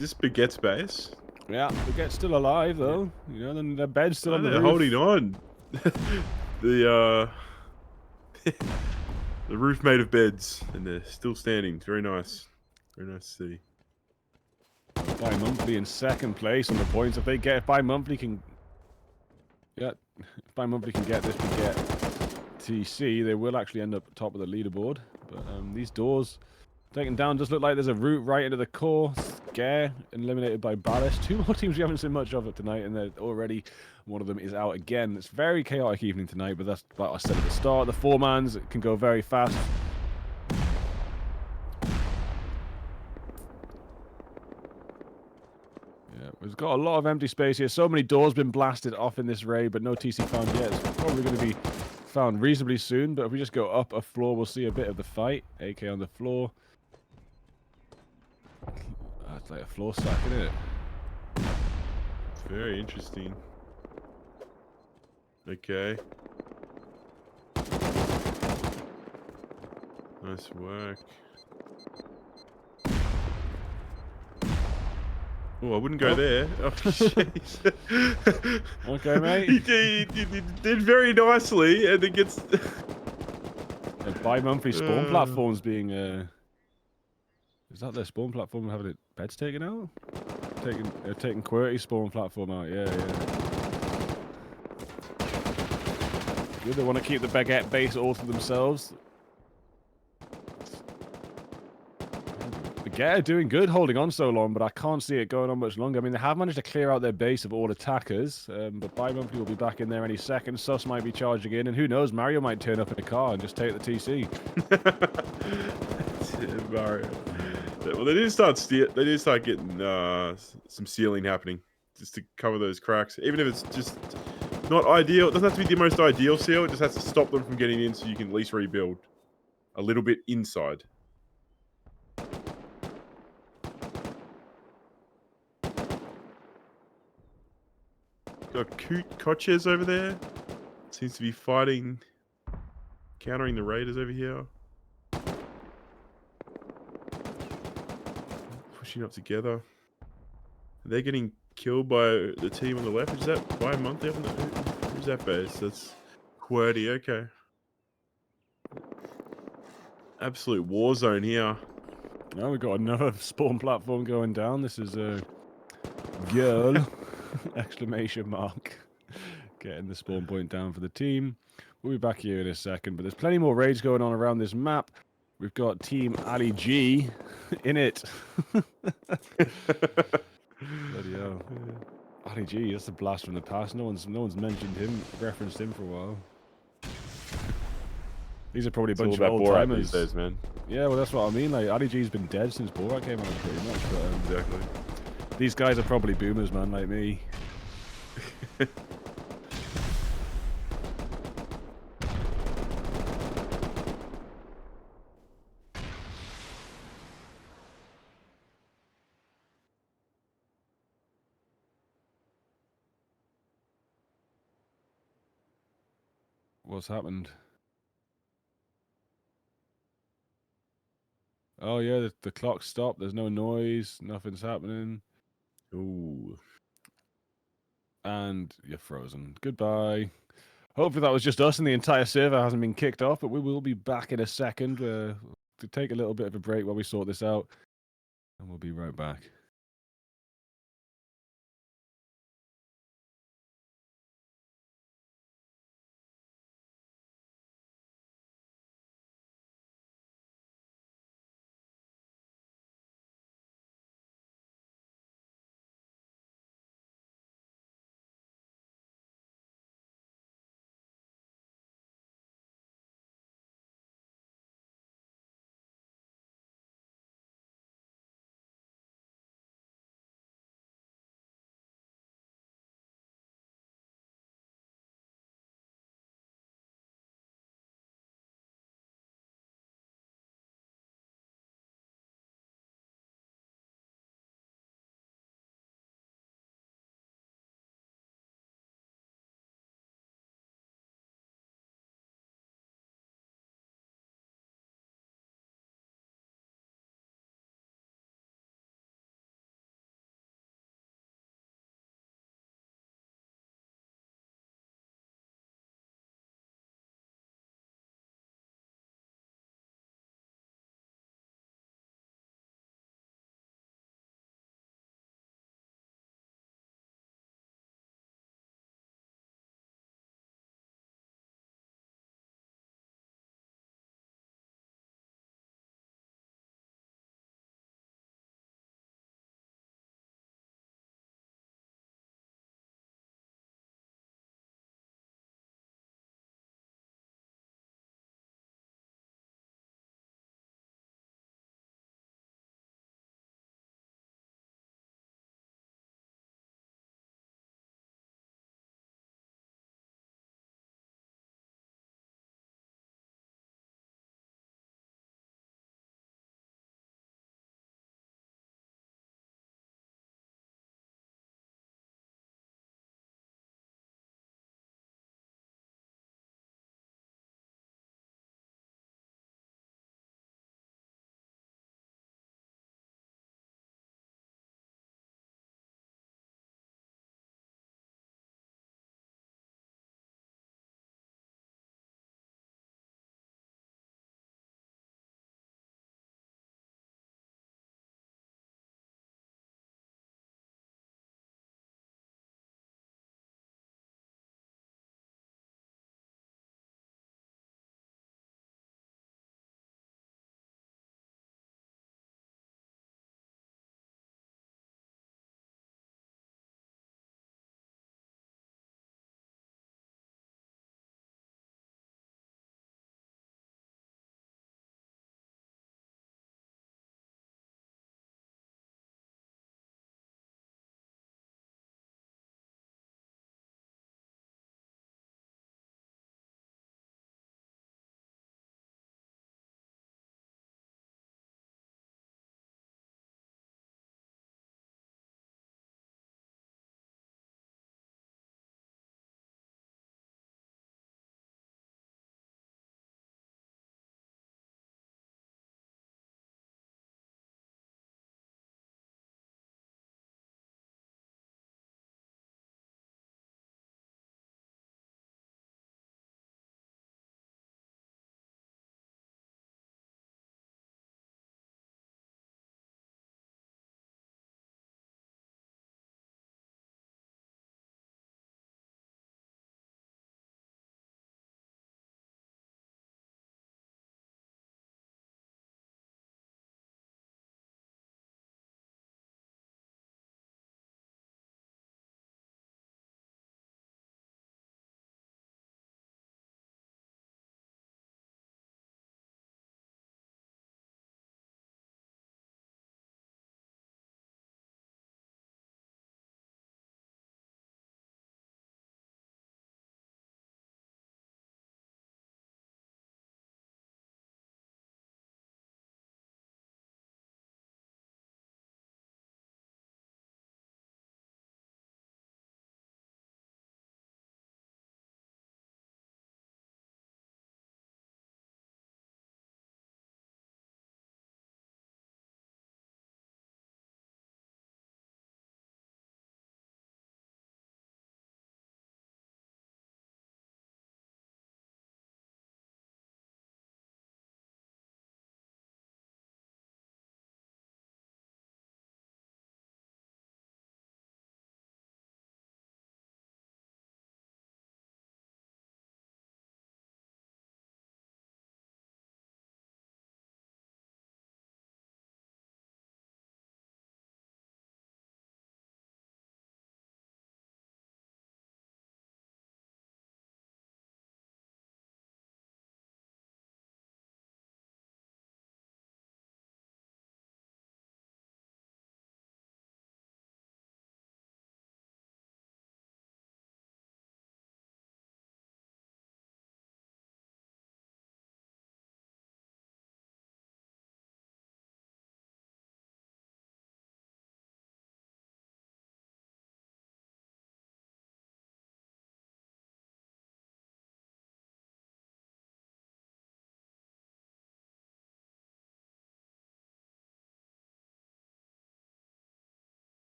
this Baguette's base? Yeah, Baguette's still alive though. You know, then the bed's still Oh, on the they're roof. holding on. The the roof made of beds, and they're still standing. It's very nice. Very nice to see. Bi-monthly in second place on the points. If Bi-monthly can, yeah, if Bi-monthly can get this Baguette TC, they will actually end up top of the leaderboard. But these doors taken down does look like there's a route right into the core. Scare eliminated by Ballast. Two more teams we haven't seen much of it tonight, and they're already one of them is out again. It's a very chaotic evening tonight, but that's what I said at the start. The four-mans can go very fast. Yeah, we've got a lot of empty space here. So many doors been blasted off in this raid, but no TC found yet. It's probably going to be found reasonably soon, but if we just go up a floor, we'll see a bit of the fight. AK on the floor. That's like a floor stack, isn't it? It's very interesting. Okay. Nice work. Oh, I wouldn't go there. Oh, jeez. Okay, mate. He did very nicely, and it gets... A bi-monthly spawn platform's being... Is that their spawn platform having its beds taken out? Taking QWERTY spawn platform out, yeah. Good, they want to keep the Baguette base all to themselves. Baguette are doing good holding on so long, but I can't see it going on much longer. I mean, they have managed to clear out their base of all attackers, but Bi-monthly will be back in there any second. Sus might be charging in, and who knows, Mario might turn up in a car and just take the TC. Mario. Well, they did start getting some sealing happening just to cover those cracks. Even if it's just not ideal, it doesn't have to be the most ideal seal. It just has to stop them from getting in, so you can at least rebuild a little bit inside. Got Coches over there. Seems to be fighting, countering the raiders over here. Pushing up together. They're getting killed by the team on the left. Is that by a month? Who's that base? That's QWERTY. Okay. Absolute war zone here. Now we've got another spawn platform going down. This is a girl! Exclamation mark. Getting the spawn point down for the team. We'll be back here in a second, but there's plenty more raids going on around this map. We've got Team Ali G in it. Bloody hell. Ali G, that's a blast from the past. No one's mentioned him, referenced him for a while. These are probably a bunch of old timers. These days, man. Yeah, well, that's what I mean. Like, Ali G's been dead since Borat came out, pretty much. But, Exactly. these guys are probably boomers, man, like me. What's happened? Oh, yeah, the clock stopped. There's no noise. Nothing's happening. Ooh. And you're frozen. Goodbye. Hopefully that was just us and the entire server hasn't been kicked off, but we will be back in a second to take a little bit of a break while we sort this out. And we'll be right back.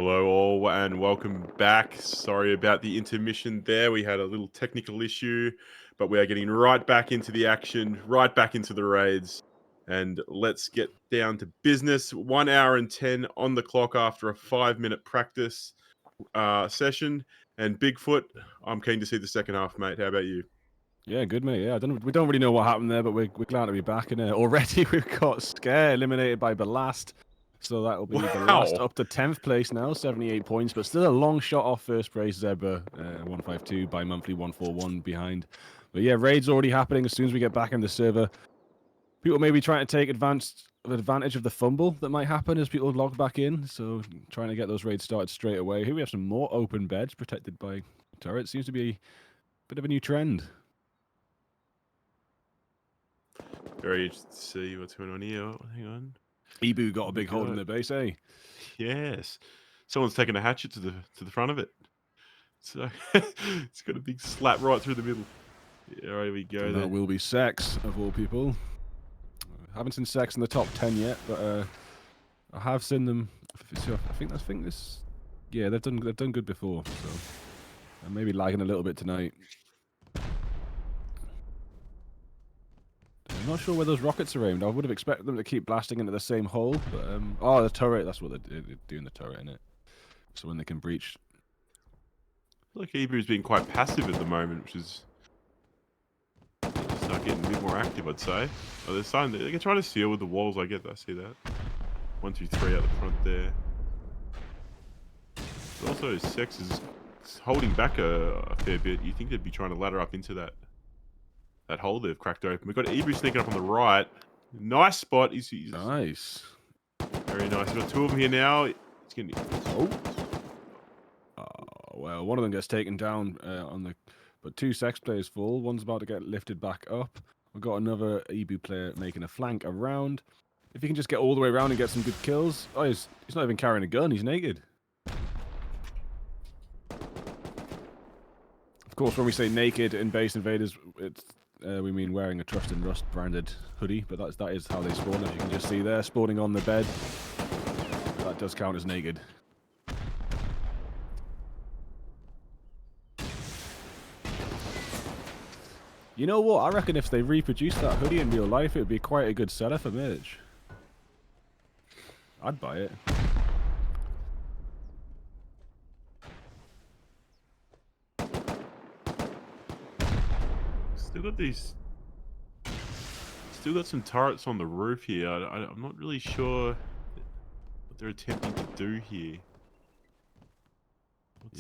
Hello all and welcome back. Sorry about the intermission there. We had a little technical issue, but we are getting right back into the action, right back into the raids. And let's get down to business. 1 hour and 10 on the clock after a 5-minute practice session. And Bigfoot, I'm keen to see the second half, mate. How about you? Yeah, good mate. Yeah, we don't really know what happened there, but we're glad to be back. And already we've got Scare eliminated by Belast, so that'll be Belast Wow. up to 10th place now, 78 points, but still a long shot off first place. Zebra 152 by monthly 141 behind. But yeah, raids already happening as soon as we get back in the server. People may be trying to take advantage of the fumble that might happen as people log back in. So trying to get those raids started straight away. Here we have some more open beds protected by turrets. Seems to be a bit of a new trend. Very interested to see what's going on here. Hang on. Ebu got a big hold in their base, eh? Yes. Someone's taken a hatchet to the front of it. So it's got a big slap right through the middle. Yeah, there we go. And that will be Sex, of all people. Haven't seen Sex in the top 10 yet, but I have seen them. So I think this. Yeah, they've done good before. So I'm maybe lagging a little bit tonight. I'm not sure where those rockets are aimed. I would have expected them to keep blasting into the same hole, but oh, the turret. That's what they're doing, the turret, innit? So when they can breach. I feel like Ebu's being quite passive at the moment, which is start getting a bit more active, I'd say. Oh, they're starting. They're trying to seal with the walls. I see that. 1, 2, 3 out the front there. But also, Sex is holding back a fair bit. You think they'd be trying to ladder up into that hole they've cracked open. We've got Ebu sneaking up on the right. Nice spot. He's Nice. very nice. We've got 2 of them here now. It's gonna. Oh. Well, one of them gets taken down but 2 Sex players fall. One's about to get lifted back up. We've got another Ebu player making a flank around. If he can just get all the way around and get some good kills. Oh, he's not even carrying a gun. He's naked. Of course, when we say naked in base invaders, we mean wearing a Trust and Rust branded hoodie. But that is how they spawn. As you can just see there, spawning on the bed. That does count as naked. You know what? I reckon if they reproduced that hoodie in real life, it would be quite a good seller for merch. I'd buy it. Still got some turrets on the roof here. I'm not really sure what they're attempting to do here.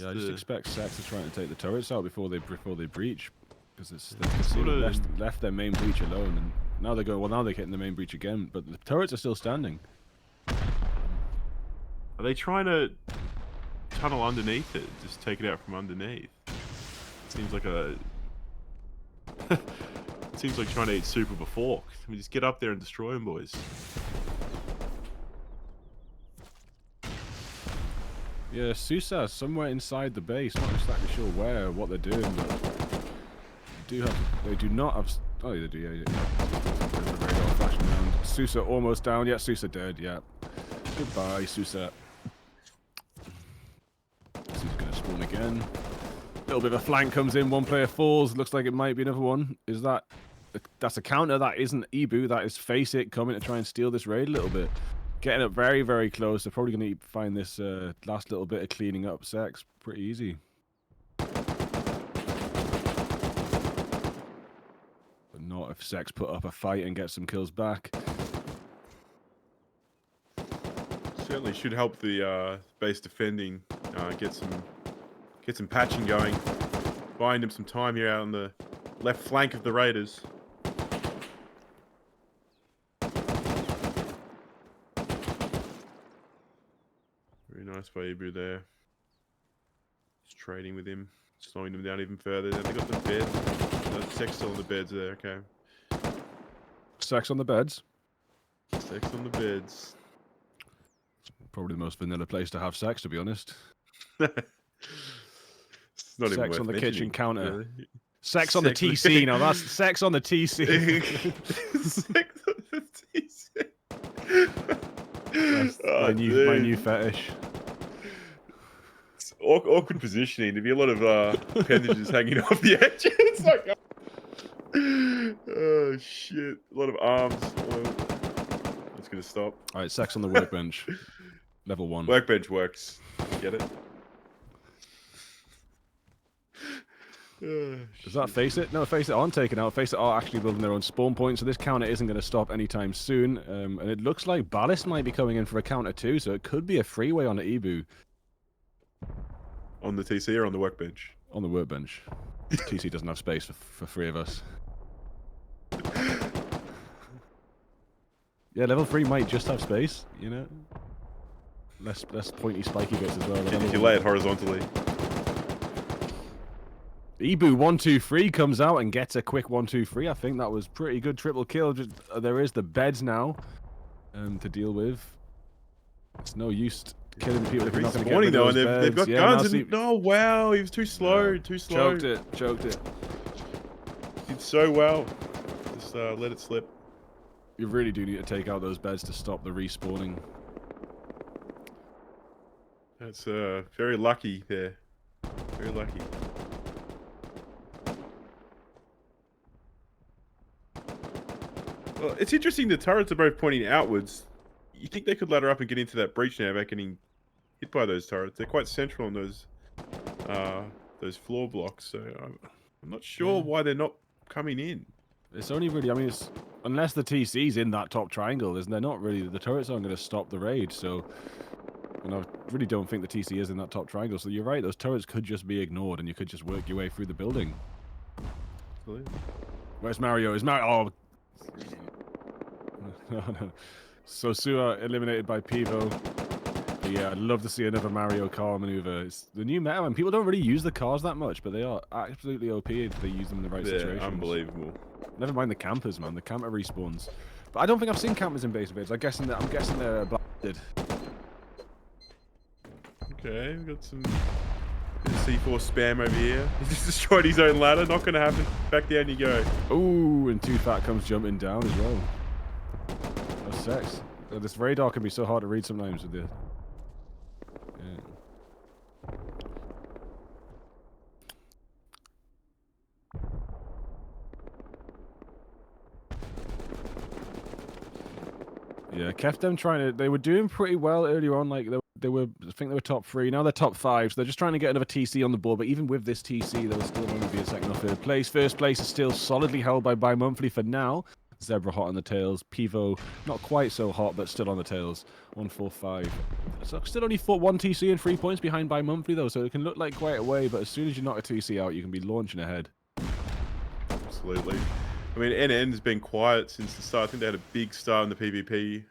I just expect Sex to try to take the turrets out before they breach. Because they've sort of left their main breach alone, and now they're going. Well, now they're hitting the main breach again, but the turrets are still standing. Are they trying to tunnel underneath it? Just take it out from underneath? Seems like seems like trying to eat soup with a fork. Can we just get up there and destroy them, boys? Yeah, Susa's somewhere inside the base. Not exactly sure where or what they're doing, but. They do not have. Oh, they do. Yeah. Radar flashing around. Susa almost down. Yeah, Susa dead. Yeah. Goodbye, Susa. Susa's gonna spawn again. A little bit of a flank comes in. One player falls. Looks like it might be another one. Is that? That's a counter. That isn't Ebu. That is Face It coming to try and steal this raid a little bit. Getting up very, very close. They're probably gonna find this last little bit of cleaning up Sex pretty easy. Not if Sex put up a fight and get some kills back. Certainly should help the base defending. Get some patching going. Buying them some time here out on the left flank of the Raiders. Very nice by Ebu there. Just trading with him, slowing them down even further. They got the bed. Sex still on the beds there, okay. Sex on the beds? Sex on the beds. Probably the most vanilla place to have sex, to be honest. It's not even sex on the mentioning. kitchen counter. Really? Sex on the TC. Now that's sex on the TC. Sex on the TC. That's my new fetish. awkward positioning. There'd be a lot of appendages hanging off the edge. It's like, oh shit! A lot of arms. That's gonna stop. All right, sex on the workbench. Level 1. Workbench works. Get it? Does that face it? No, face it aren't taken out. Face it are actually building their own spawn point, so this counter isn't going to stop anytime soon. And it looks like Ballast might be coming in for a counter too, so it could be a freeway on the Ebu. On the TC or on the workbench? On the workbench. TC doesn't have space for 3 of us. Yeah, level 3 might just have space, you know? Less pointy spiky bits as well. If you lay it horizontally. Ebu 1-2-3 comes out and gets a quick 1-2-3. I think that was pretty good triple kill. Just, there is the beds now to deal with. It's no use killing people if you're not going to get rid of those beds. They've got guns. And, oh wow, he was too slow. Too slow. Choked it. Did so well. Just let it slip. You really do need to take out those beds to stop the respawning. That's very lucky there. Very lucky. Well, it's interesting the turrets are both pointing outwards. You think they could ladder up and get into that breach now without getting hit by those turrets? They're quite central on those floor blocks, so I'm not sure why they're not coming in. It's only really, I mean, it's, unless the TC's in that top triangle, they're not really, the turrets aren't going to stop the raid, so... And I really don't think the TC is in that top triangle, so you're right, those turrets could just be ignored and you could just work your way through the building. Absolutely. Where's Mario? Is Mario... Oh... No. So Sua eliminated by Pivo. But yeah, I'd love to see another Mario car maneuver. It's the new meta, and people don't really use the cars that much, but they are absolutely OP if they use them in the right situations. Unbelievable. Never mind the campers, man. The camper respawns. But I don't think I've seen campers in base invaders. I'm guessing they're blasted. Okay, we've got some C4 spam over here. He's just destroyed his own ladder. Not going to happen. Back down you go. Ooh, and Too Fat comes jumping down as well. That's sex. This radar can be so hard to read sometimes with the... Yeah, kept them trying to... They were doing pretty well earlier on. Like they were, I think they were top 3. Now they're top 5. So they're just trying to get another TC on the board. But even with this TC, they'll still only be a second or third place. First place is still solidly held by Bi-Monthly for now. Zebra hot on the tails. Pivo not quite so hot, but still on the tails. 1-4-5. So still only 1 TC and 3 points behind Bi-Monthly though. So it can look like quite a way. But as soon as you knock a TC out, you can be launching ahead. Absolutely. I mean, NN's been quiet since the start. I think they had a big start in the PvP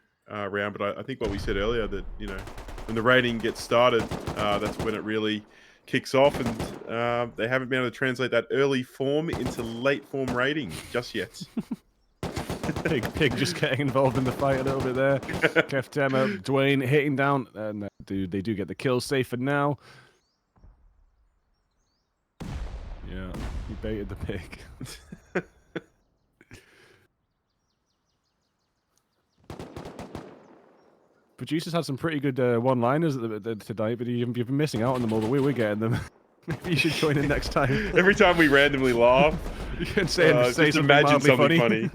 round, but I think what we said earlier, that, you know, when the raiding gets started, that's when it really kicks off, and they haven't been able to translate that early form into late form raiding just yet. Pig just getting involved in the fight a little bit there. Keftema, Dwayne hitting down, and they do get the kill safe for now. Yeah, he baited the pig. Producers had some pretty good one-liners tonight, but you've been missing out on them all, but we're getting them. Maybe you should join in next time. Every time we randomly laugh, you can say just imagine something funny.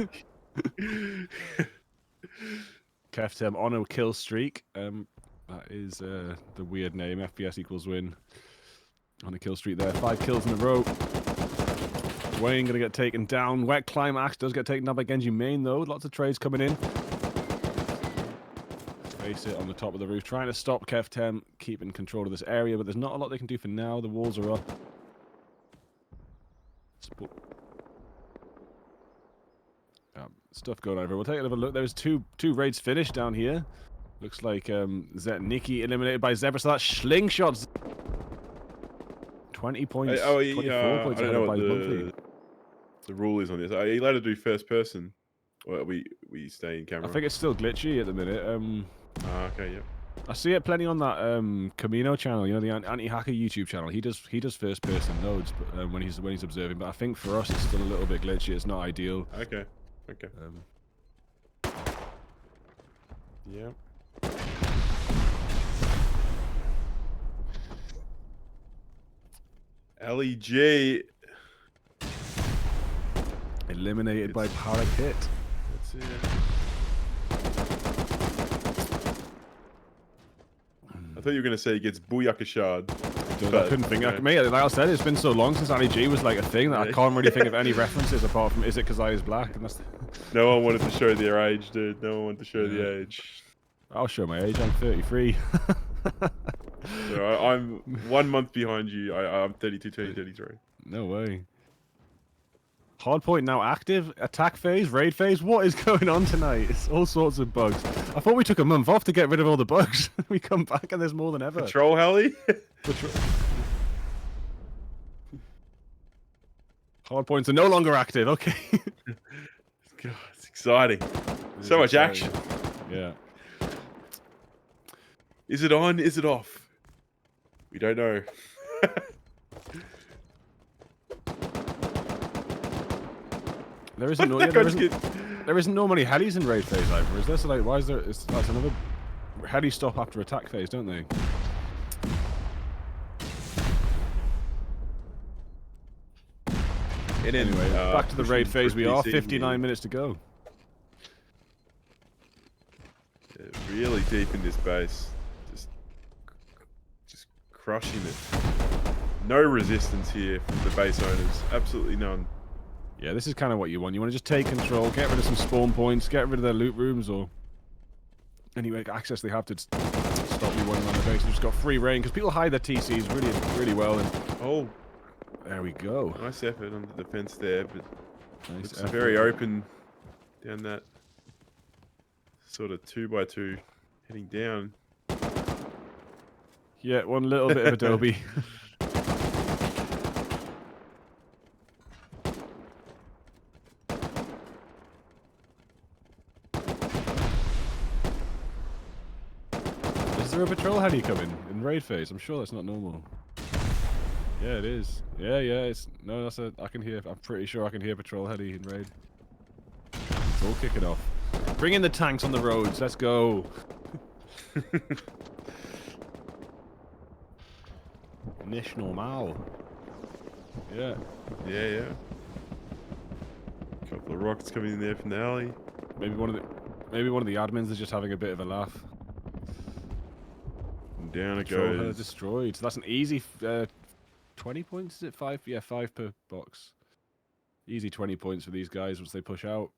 Keftem on a kill streak. That is the weird name. FPS equals win. On a kill streak there. 5 kills in a row. Wayne gonna get taken down. Wet Climax does get taken down by Genji main though. Lots of trades coming in. Face it on the top of the roof, trying to stop Keftem keeping control of this area, but there's not a lot they can do for now. The walls are up. Stuff going on everywhere. We'll take another look. There's two raids finished down here. Looks like Nikki eliminated by Zebra, so that's Slingshot. 20 points. 24 points. I don't know what the rule is on this. Are you allowed to do first person? Or we stay in camera? I think it's still glitchy at the minute. Okay, yeah. I see it plenty on that Camino channel, you know, the anti-hacker YouTube channel. He does first person loads, but when he's observing. But I think for us, it's still a little bit glitchy. It's not ideal. Okay. Yeah. LEG. Eliminated by Parakit. That's it. I thought you were going to say he gets Booyakashard. I couldn't think. Mate, like I said, it's been so long since LEG was like a thing that I can't really think of any references apart from is it because I was black? And that's... No one wanted to show their age, dude. No one wanted to show the age. I'll show my age. I'm 33. So I'm 1 month behind you. I'm 32, 33. No way. Hardpoint now active. Attack phase, raid phase. What is going on tonight? It's all sorts of bugs. I thought we took a month off to get rid of all the bugs. We come back and there's more than ever. Patrol heli? Hardpoints are no longer active. Okay. God, it's exciting. So much action. Yeah. Is it on? Is it off? We don't know. There isn't normally helis in raid phase either, is there? So like, why is there? It's like another heli stop after attack phase, don't they? Anyway, back to the raid phase. We are 59 minutes to go. Yeah, really deep in this base, just crushing it. No resistance here from the base owners. Absolutely none. Yeah, this is kind of what you want. You want to just take control, get rid of some spawn points, get rid of their loot rooms, or any access they have to stop you running on the base. They've just got free reign because people hide their TCs really well. And oh, there we go. Nice effort on the defense there, but nice it's very open down that sort of 2x2 heading down. Yeah, one little bit of Adobe. Is there a patrol heli coming in raid phase? I'm sure that's not normal. Yeah, it is. Yeah, it's no. That's I can hear. I'm pretty sure I can hear patrol heli in raid. It's all kicking off. Bring in the tanks on the roads. Let's go. Nish normal. Yeah. Yeah. Couple of rockets coming in there from the alley. Maybe one of the admins is just having a bit of a laugh. And down it Patrol goes. heli destroyed. So that's an easy 20 points. Is it 5? Yeah, 5 per box. Easy 20 points for these guys once they push out.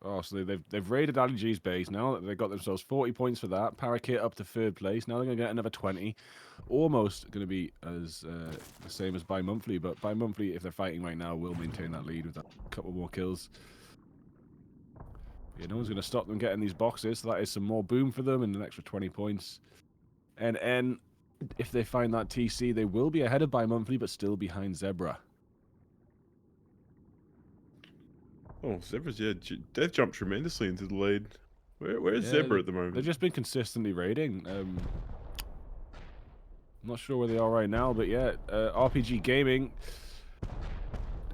Oh, so they've raided LG's base. Now they've got themselves 40 points for that. Parakit up to 3rd place. Now they're going to get another 20. Almost going to be as the same as bi-monthly, but bi-monthly, if they're fighting right now, will maintain that lead with a couple more kills. Yeah, no one's going to stop them getting these boxes, so that is some more boom for them and an extra 20 points. And if they find that TC, they will be ahead of bi-monthly, but still behind Zebra. Oh, Zebra's, yeah, they've jumped tremendously into the lead. Where's Zebra at the moment? They've just been consistently raiding. I'm not sure where they are right now, but yeah, RPG Gaming.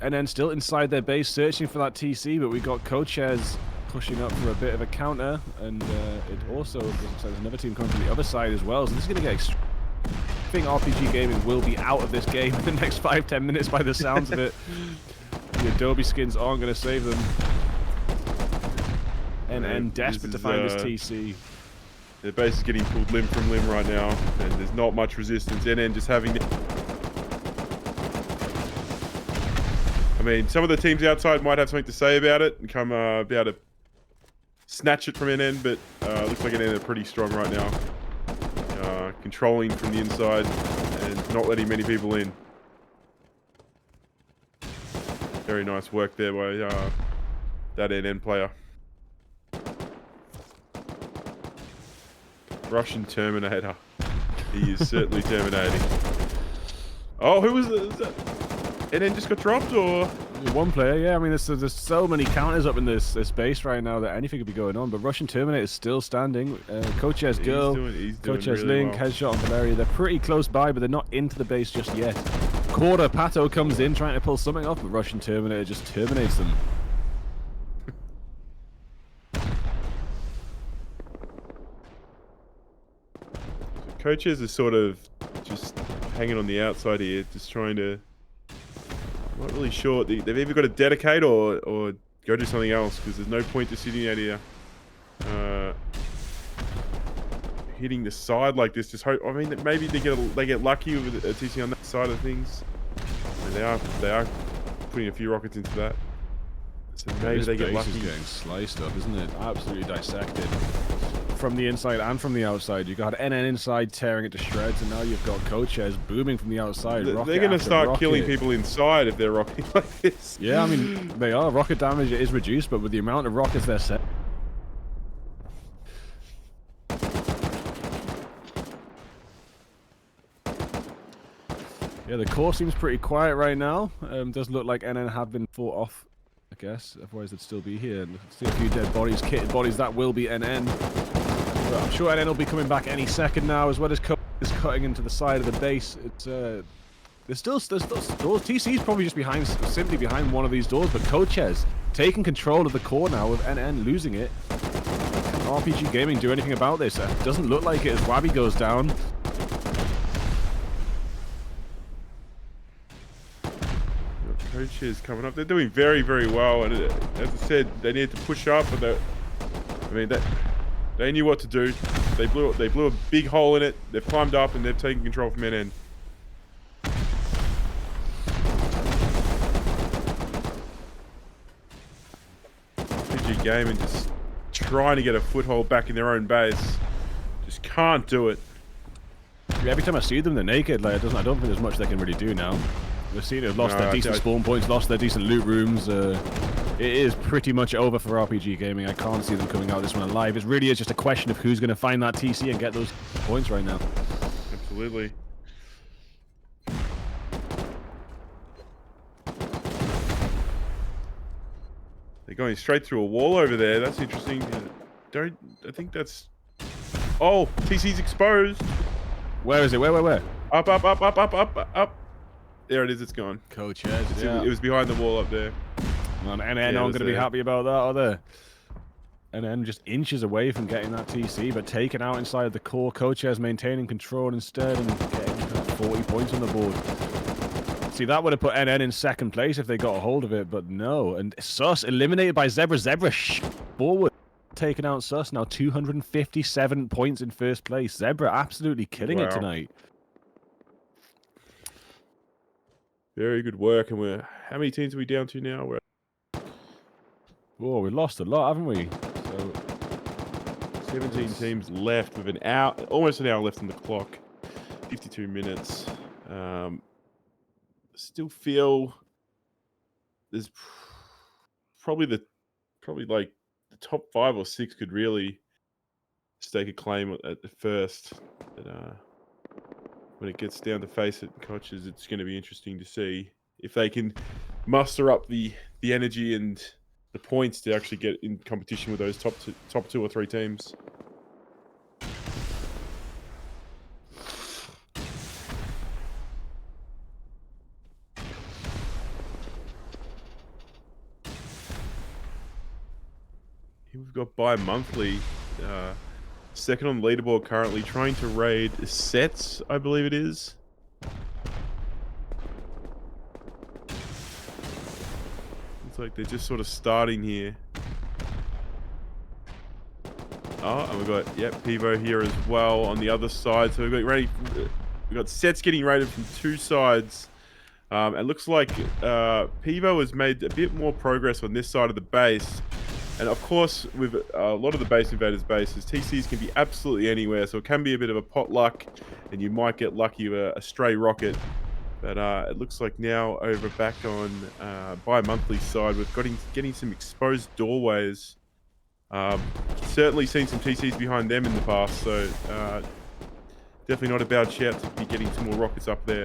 And then still inside their base searching for that TC, but we got Coaches pushing up for a bit of a counter, and it also looks like there's another team coming from the other side as well, so this is going to get I think RPG Gaming will be out of this game in the next 5-10 minutes by the sounds of it. The Adobe skins aren't going to save them. And desperate to find this TC. Their base is getting pulled limb from limb right now, and there's not much resistance. NN just having I mean, some of the teams outside might have something to say about it and come be able to snatch it from NN, but looks like NN are pretty strong right now. Controlling from the inside and not letting many people in. Very nice work there by that NN player. Russian Terminator. He is certainly terminating. Oh, who was that? NN just got dropped, or? One player, yeah. I mean, there's so many counters up in this base right now that anything could be going on. But Russian Terminator is still standing. Coaches Girl, Coaches really Link, well. Headshot on Valeria. They're pretty close by, but they're not into the base just yet. Quarter Pato comes in trying to pull something off, but Russian Terminator just terminates them. Coaches are sort of just hanging on the outside here, just trying to. I'm not really sure. They've either got to dedicate or go do something else because there's no point to sitting out here. Hitting the side like this, just hope. I mean, maybe they get lucky with a TC on that side of things. And they are putting a few rockets into that. So maybe they get lucky. Is getting sliced up, isn't it? Absolutely dissected from the inside and from the outside. You got NN inside tearing it to shreds, and now you've got Coaches booming from the outside. They're going to start killing people inside if they're rocketing like this. Yeah, I mean, they are. Rocket damage is reduced, but with the amount of rockets they're set. Yeah, the core seems pretty quiet right now. Does look like NN have been fought off, I guess. Otherwise, they'd still be here. And see a few dead bodies, kitted bodies. That will be NN. But I'm sure NN will be coming back any second now, as well as cutting into the side of the base. It's there's still doors. TC's probably just simply behind one of these doors. But Coaches taking control of the core now with NN losing it. Can RPG Gaming do anything about this? It doesn't look like it as Wabby goes down. Coaches coming up. They're doing very, very well. And as I said, they need to push up. But they knew what to do. They blew a big hole in it. They've climbed up and they've taken control from NN. RPG Gaming just trying to get a foothold back in their own base. Just can't do it. Yeah, every time I see them, they're naked. Like, I don't think there's much they can really do now. We've seen they've lost their decent spawn points, lost their decent loot rooms. It is pretty much over for RPG Gaming. I can't see them coming out of this one alive. It really is just a question of who's going to find that TC and get those points right now. Absolutely. They're going straight through a wall over there. That's interesting. I think that's... Oh, TC's exposed. Where is it? Where? Up. There it is, it's gone. Coaches, yeah. It was behind the wall up there. And NN aren't going to be happy about that, are they? NN just inches away from getting that TC, but taken out inside the core. Coaches maintaining control instead and getting 40 points on the board. See, that would have put NN in second place if they got a hold of it, but no. And Sus eliminated by Zebra. Forward. Taking out Sus, now 257 points in first place. Zebra absolutely killing it tonight. Very good work, and how many teams are we down to now? Oh, we lost a lot, haven't we? So 17 teams left with almost an hour left on the clock. 52 minutes. Still feel there's probably like the top 5 or 6 could really stake a claim at the first. But, when it gets down to face it, Coaches, it's going to be interesting to see if they can muster up the energy and the points to actually get in competition with those top 2 or 3 teams. Here we've got bi-monthly. Second on the leaderboard currently, trying to raid sets, I believe it is. Looks like they're just sort of starting here. Oh, and we've got, Pivo here as well on the other side. So we've got sets getting raided from 2 sides. And looks like Pivo has made a bit more progress on this side of the base. And of course, with a lot of the base invaders bases, TCs can be absolutely anywhere, so it can be a bit of a potluck, and you might get lucky with a stray rocket. But it looks like now over back on bi-monthly side, we're getting some exposed doorways. Certainly seen some TCs behind them in the past, so definitely not a bad shout to be getting some more rockets up there.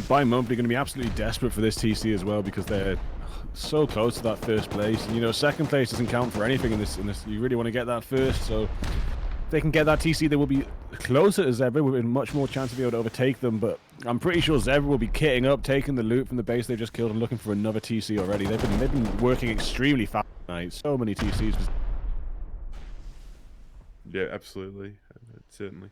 Bi-monthly going to be absolutely desperate for this TC as well, because they're so close to that first place. And, you know, second place doesn't count for anything in this. You really want to get that first. So if they can get that TC, they will be closer to Zebra with a much more chance to be able to overtake them. But I'm pretty sure Zebra will be kitting up, taking the loot from the base they've just killed and looking for another TC already. They've been working extremely fast tonight. So many TCs. Yeah, absolutely. certainly.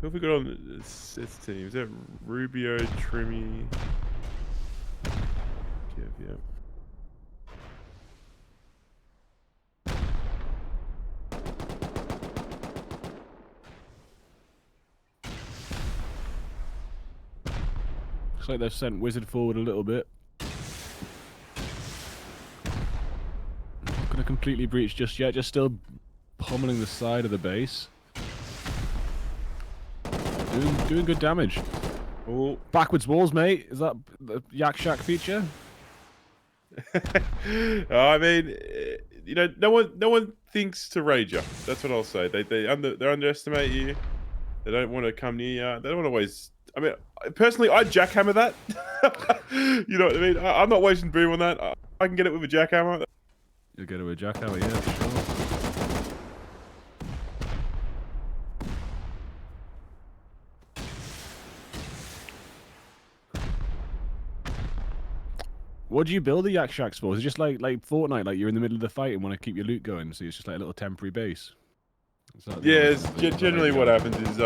Who have we got on this team? Is that Rubio, Trimmy? Yeah. Looks like they've sent Wizard forward a little bit. Not going to completely breach just yet, just still pummeling the side of the base. Doing good damage. Oh, backwards walls, mate. Is that the Yak Shack feature? I mean, you know, no one thinks to raid you. That's what I'll say. They underestimate you. They don't want to come near you. They don't want to always. I mean, personally, I'd jackhammer that. You know what I mean? I'm not wasting boom on that. I can get it with a jackhammer. You'll get it with a jackhammer, yeah, for sure. What do you build the Yak Shacks for? Is it just like Fortnite, like you're in the middle of the fight and want to keep your loot going, so it's just like a little temporary base? Yeah, generally what happens is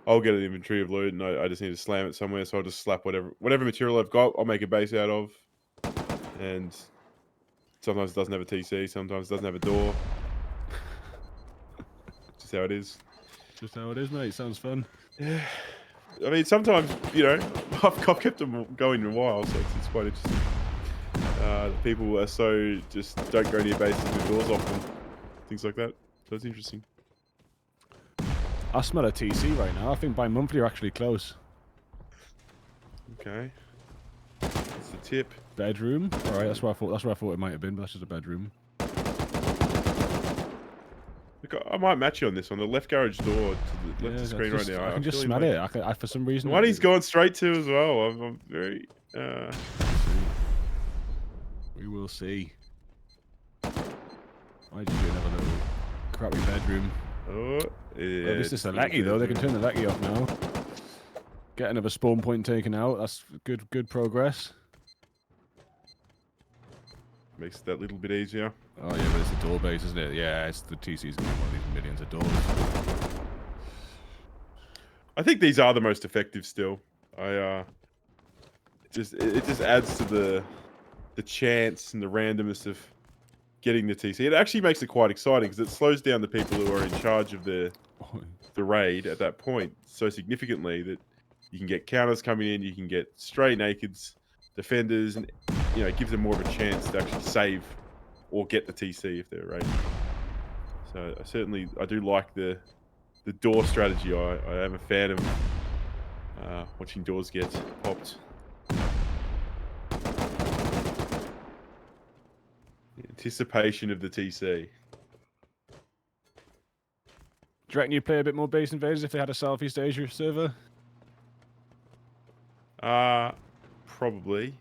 I'll get an inventory of loot and I just need to slam it somewhere, so I'll just slap whatever material I've got, I'll make a base out of. And sometimes it doesn't have a TC, sometimes it doesn't have a door. Just how it is. Just how it is, mate. Sounds fun. Yeah. I mean, sometimes, you know, I've kept them going a while, so it's quite interesting. People are so just don't go near bases with doors off them, things like that. So it's interesting. I smell a TC right now. I think by monthly you're actually close. Okay. That's the tip. Bedroom. All right, that's where I thought it might have been, but that's just a bedroom. Look, I might match you on this one. The left garage door to the left of the screen right now. I can just smell it. I for some reason. The one he's gone straight to as well. I'm very. We will see. Why did you do another little crappy bedroom? Oh, yeah. Well, this is a lucky though. They can turn the lucky off now. Get another spawn point taken out. That's good progress. Makes it that little bit easier. Oh yeah, but it's a door base, isn't it? Yeah, it's the TC's got one of these millions of doors. I think these are the most effective still. It just adds to the chance and the randomness of getting the TC. It actually makes it quite exciting because it slows down the people who are in charge of the raid at that point so significantly that you can get counters coming in, you can get stray nakeds, defenders, and you know, it gives them more of a chance to actually save or get the TC if they're raiding. So I do like the door strategy. I am a fan of watching doors get popped. The anticipation of the TC. Do you reckon you'd play a bit more Base Invaders if they had a Southeast Asia server? Probably.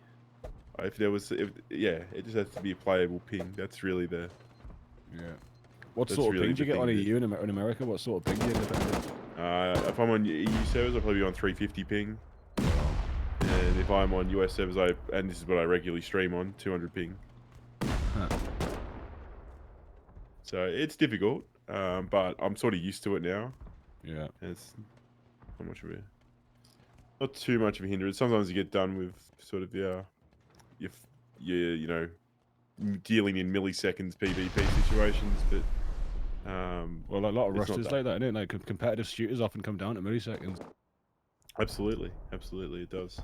If yeah, it just has to be a playable ping. That's really the. Yeah. What sort of ping do you get on EU in America? What sort of ping do you get? If I'm on EU servers, I'll probably be on 350 ping. And if I'm on US servers, and this is what I regularly stream on, 200 ping. Huh. So it's difficult, but I'm sort of used to it now. Yeah. And it's not too much of a hindrance. Sometimes you get done with sort of you know, dealing in milliseconds PvP situations, but well, a lot of rosters like that, isn't it? Like competitive shooters often come down to milliseconds. Absolutely, it does.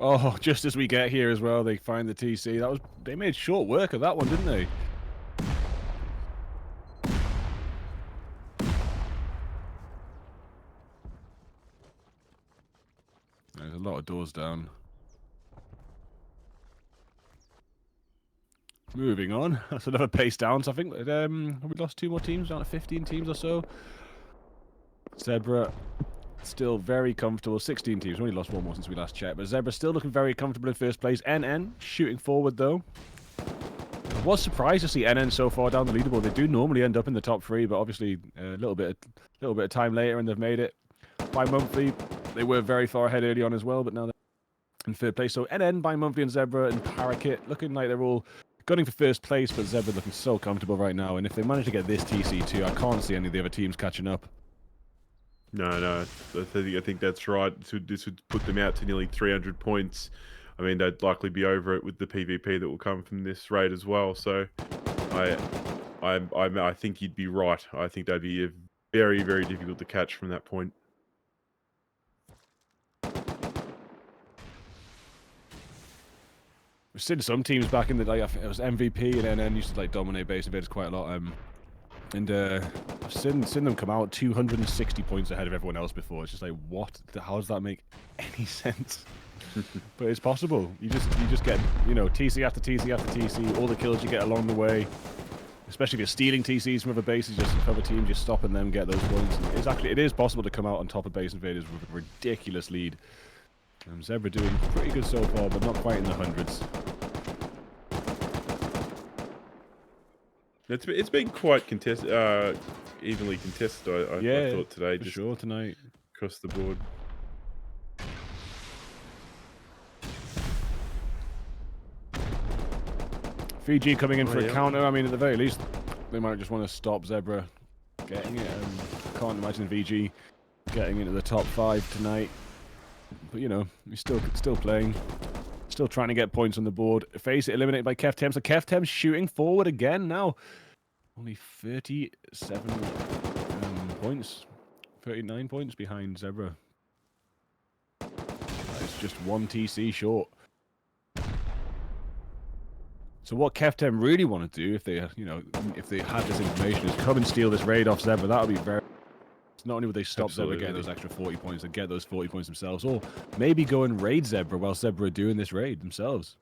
Oh, just as we get here as well, they find the TC. They made short work of that one, didn't they? There's a lot of doors down. Moving on. That's another pace down. So I think have we lost 2 more teams, down to 15 teams or so. Zebra still very comfortable. 16 teams. We only lost 1 more since we last checked. But Zebra still looking very comfortable in first place. NN shooting forward though. Was surprised to see NN so far down the leaderboard. They do normally end up in the top 3, but obviously a little bit of time later, and they've made it. Bi-monthly, they were very far ahead early on as well, but now they're in 3rd place. So NN, Bi-monthly, and Zebra and Parakeet looking like they're all gunning for 1st place, but Zebra looking so comfortable right now. And if they manage to get this TC2, I can't see any of the other teams catching up. No, I think that's right. This would put them out to nearly 300 points. I mean, they'd likely be over it with the PvP that will come from this raid as well. So, I think you'd be right. I think they'd be very, very difficult to catch from that point. We've seen some teams back in the day. I think it was MVP and NN used to like dominate base invaders quite a lot. And I've seen them come out 260 points ahead of everyone else before. It's just like, what? How does that make any sense? But it's possible. You just get, you know, TC after TC after TC, all the kills you get along the way. Especially if you're stealing TCs from other bases, just from other teams, just stopping them, get those points. It is possible to come out on top of base invaders with a ridiculous lead. Zebra doing pretty good so far, but not quite in the hundreds. It's been quite evenly contested. I thought today, just sure tonight across the board. Fiji coming in for a counter. I mean, at the very least, they might just want to stop Zebra getting it. Can't imagine VG getting into the top 5 tonight. But you know, he's still playing. Still trying to get points on the board. Face it eliminated by KefTem. So KefTem shooting forward again now. Only 37 points. 39 points behind Zebra. It's just 1 TC short. So what KefTem really want to do, if they, you know, if they had this information, is come and steal this raid off Zebra. That would be very... Not only would they stop Zebra getting those extra 40 points and get those 40 points themselves, or maybe go and raid Zebra while Zebra are doing this raid themselves.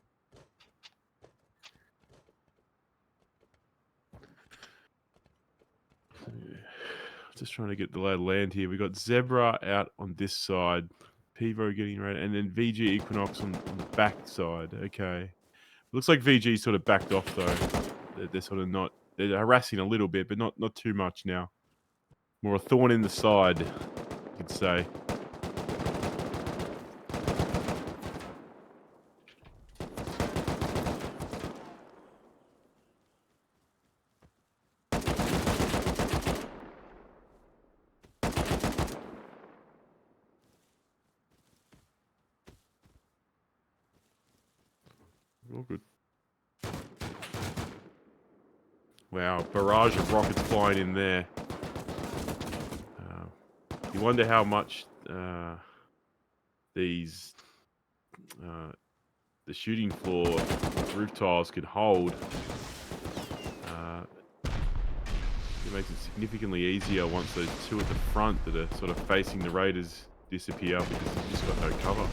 Just trying to get the lay of the land here. We got Zebra out on this side, Pivo getting raided, and then VG Equinox on the back side. Okay. Looks like VG sort of backed off though. They're sort of not... They're harassing a little bit, but not too much now. More a thorn in the side, you could say. All good. Wow, barrage of rockets flying in there. You wonder how much the shooting floor roof tiles could hold. It makes it significantly easier once those 2 at the front that are sort of facing the raiders disappear because they've just got no cover.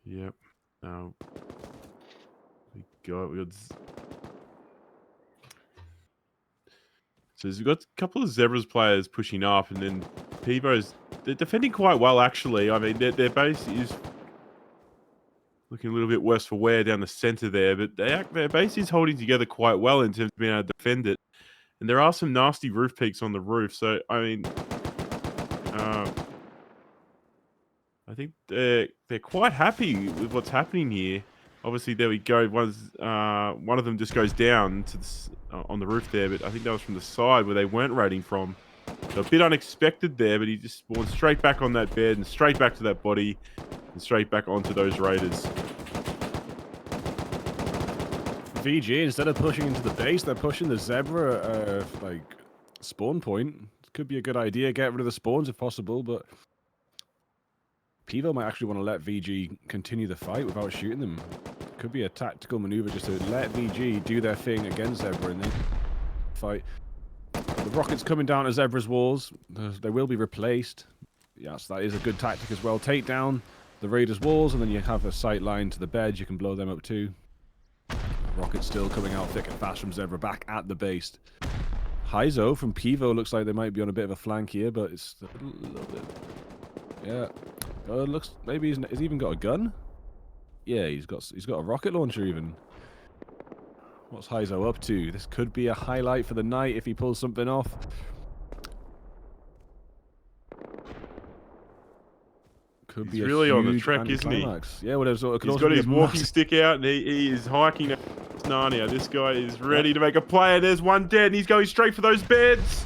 Yep. We got. So we've got a couple of Zebras players pushing up, and then Pivo's. They're defending quite well, actually. I mean, their base is looking a little bit worse for wear down the center there, but their base is holding together quite well in terms of being able to defend it. And there are some nasty roof peaks on the roof, so I mean. I think they're quite happy with what's happening here. Obviously, there we go. One of them just goes down to on the roof there, but I think that was from the side where they weren't raiding from. So a bit unexpected there, but he just spawned straight back on that bed and straight back to that body and straight back onto those raiders. VG, instead of pushing into the base, they're pushing the Zebra like spawn point. Could be a good idea. Get rid of the spawns if possible, but Pivo might actually want to let VG continue the fight without shooting them. Could be a tactical maneuver just to let VG do their thing against Zebra and then fight. The rockets coming down to Zebra's walls. They will be replaced. Yes, that is a good tactic as well. Take down the Raiders' walls and then you have a sight line to the bed. You can blow them up too. Rockets still coming out thick and fast from Zebra back at the base. Heizo from Pivo looks like they might be on a bit of a flank here, but it's a little bit. Yeah. It looks maybe has he even got a gun? Yeah, he's got a rocket launcher even. What's Heizo up to? This could be a highlight for the night if he pulls something off. Could He's be really a on the huge trek, isn't he? Yeah, well, it could He's also got be his a walking massive... stick out, and he is hiking Narnia. This guy is ready to make a play, and there's one dead, and he's going straight for those beds.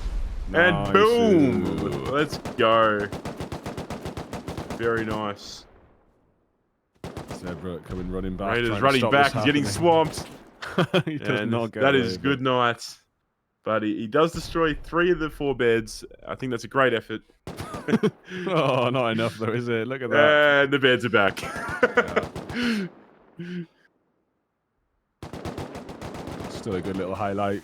Nice. And boom! Let's go. Very nice. Zebra coming running back. Raiders running back. He's getting swamped. He does not get that away, is good night. But he does destroy 3 of the 4 beds. I think that's a great effort. Oh, not enough though, is it? Look at that. And the beds are back. Still a good little highlight.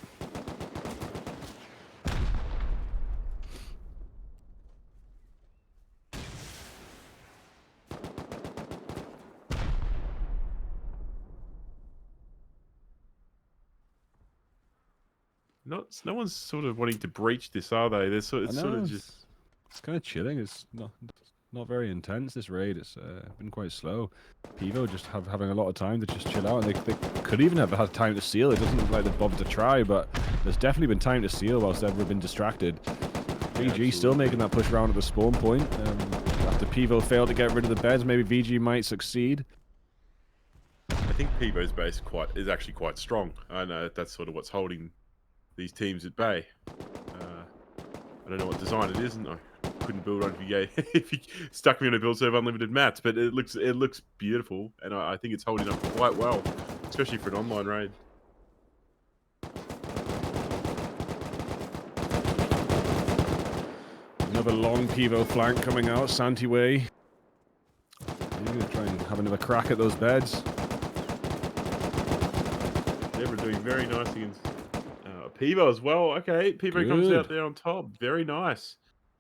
No one's sort of wanting to breach this, are they? They're sort of just. It's kind of chilling. It's not very intense. This raid. It's been quite slow. Pivo just having a lot of time to just chill out, and they could even have had time to seal. It doesn't look like they've bothered to try, but there's definitely been time to seal whilst they've been distracted. VG still making that push round at the spawn point. After Pivo failed to get rid of the beds, maybe VG might succeed. I think Pivo's base is actually quite strong. I know that's sort of what's holding these teams at bay. I don't know what design it is, and I couldn't build one if he stuck me on a build serve unlimited mats, but it looks beautiful, and I think it's holding up quite well, especially for an online raid. Another long Pivo flank coming out, Santi way. He's going to try and have another crack at those beds. Zebra doing very nice against Pivo as well. Okay, Pivo comes out there on top. Very nice.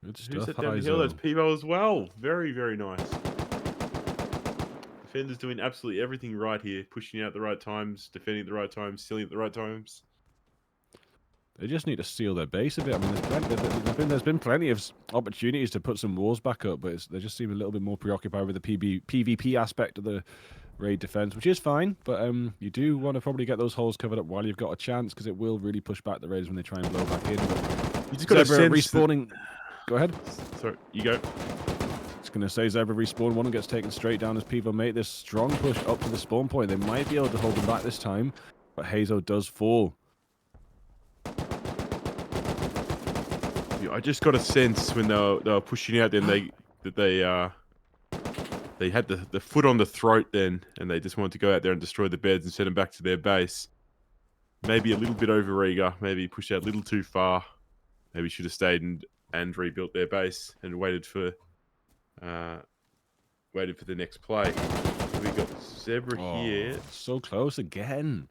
Good stuff. Who set down the hill? That's Pivo as well. Very, very nice. Defender's doing absolutely everything right here. Pushing out at the right times, defending at the right times, sealing at the right times. They just need to seal their base a bit. I mean, there's been plenty of opportunities to put some walls back up, but they just seem a little bit more preoccupied with the PvP aspect of the raid defense, which is fine. But you do want to probably get those holes covered up while you've got a chance, because it will really push back the raiders when they try and blow back in. But you just got to sense respawning. Go ahead. Sorry, you go. Just gonna say Zebra respawn one and gets taken straight down as Pivo make this strong push up to the spawn point. They might be able to hold them back this time, but Hazo does fall. I just got a sense when they were pushing out, then they had the foot on the throat then, and they just wanted to go out there and destroy the beds and send them back to their base. Maybe a little bit overeager. Maybe pushed out a little too far. Maybe should have stayed and rebuilt their base and waited for the next play. We got Zebra here. So close again.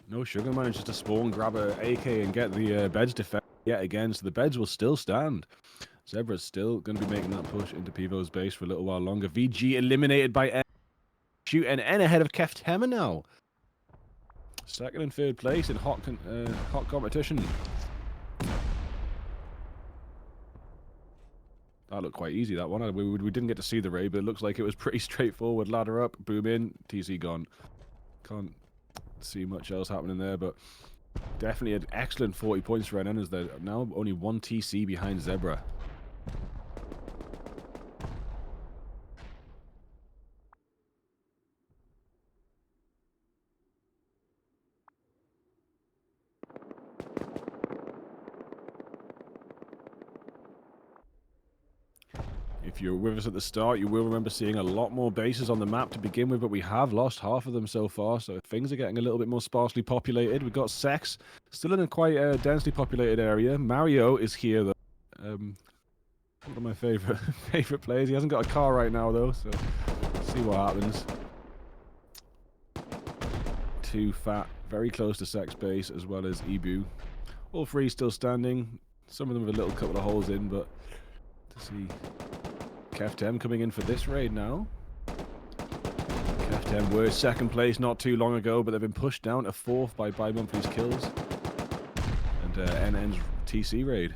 No Sugar manages to spawn, grab a AK, and get the beds defended yet again, so the beds will still stand. Zebra's still going to be making that push into Pivo's base for a little while longer. VG eliminated by N. Shoot, and N ahead of Keftema now. Second and third place in hot competition. That looked quite easy, that one. We didn't get to see the raid, but it looks like it was pretty straightforward. Ladder up, boom in, TC gone. Can't see much else happening there, but definitely an excellent 40 points for NN, as they're now only 1 TC behind Zebra. If you're with us at the start, you will remember seeing a lot more bases on the map to begin with, but we have lost half of them so far, so things are getting a little bit more sparsely populated. We've got Sex, still in a quite densely populated area. Mario is here, though. One of my favorite players. He hasn't got a car right now, though, so let's see what happens. Too Fat, very close to Sex base, as well as Ibu. All three still standing. Some of them with a little couple of holes in, but to see Keftem coming in for this raid now. Kef10 were second place not too long ago, but they've been pushed down to 4th by Monthly's kills. And NN's TC raid.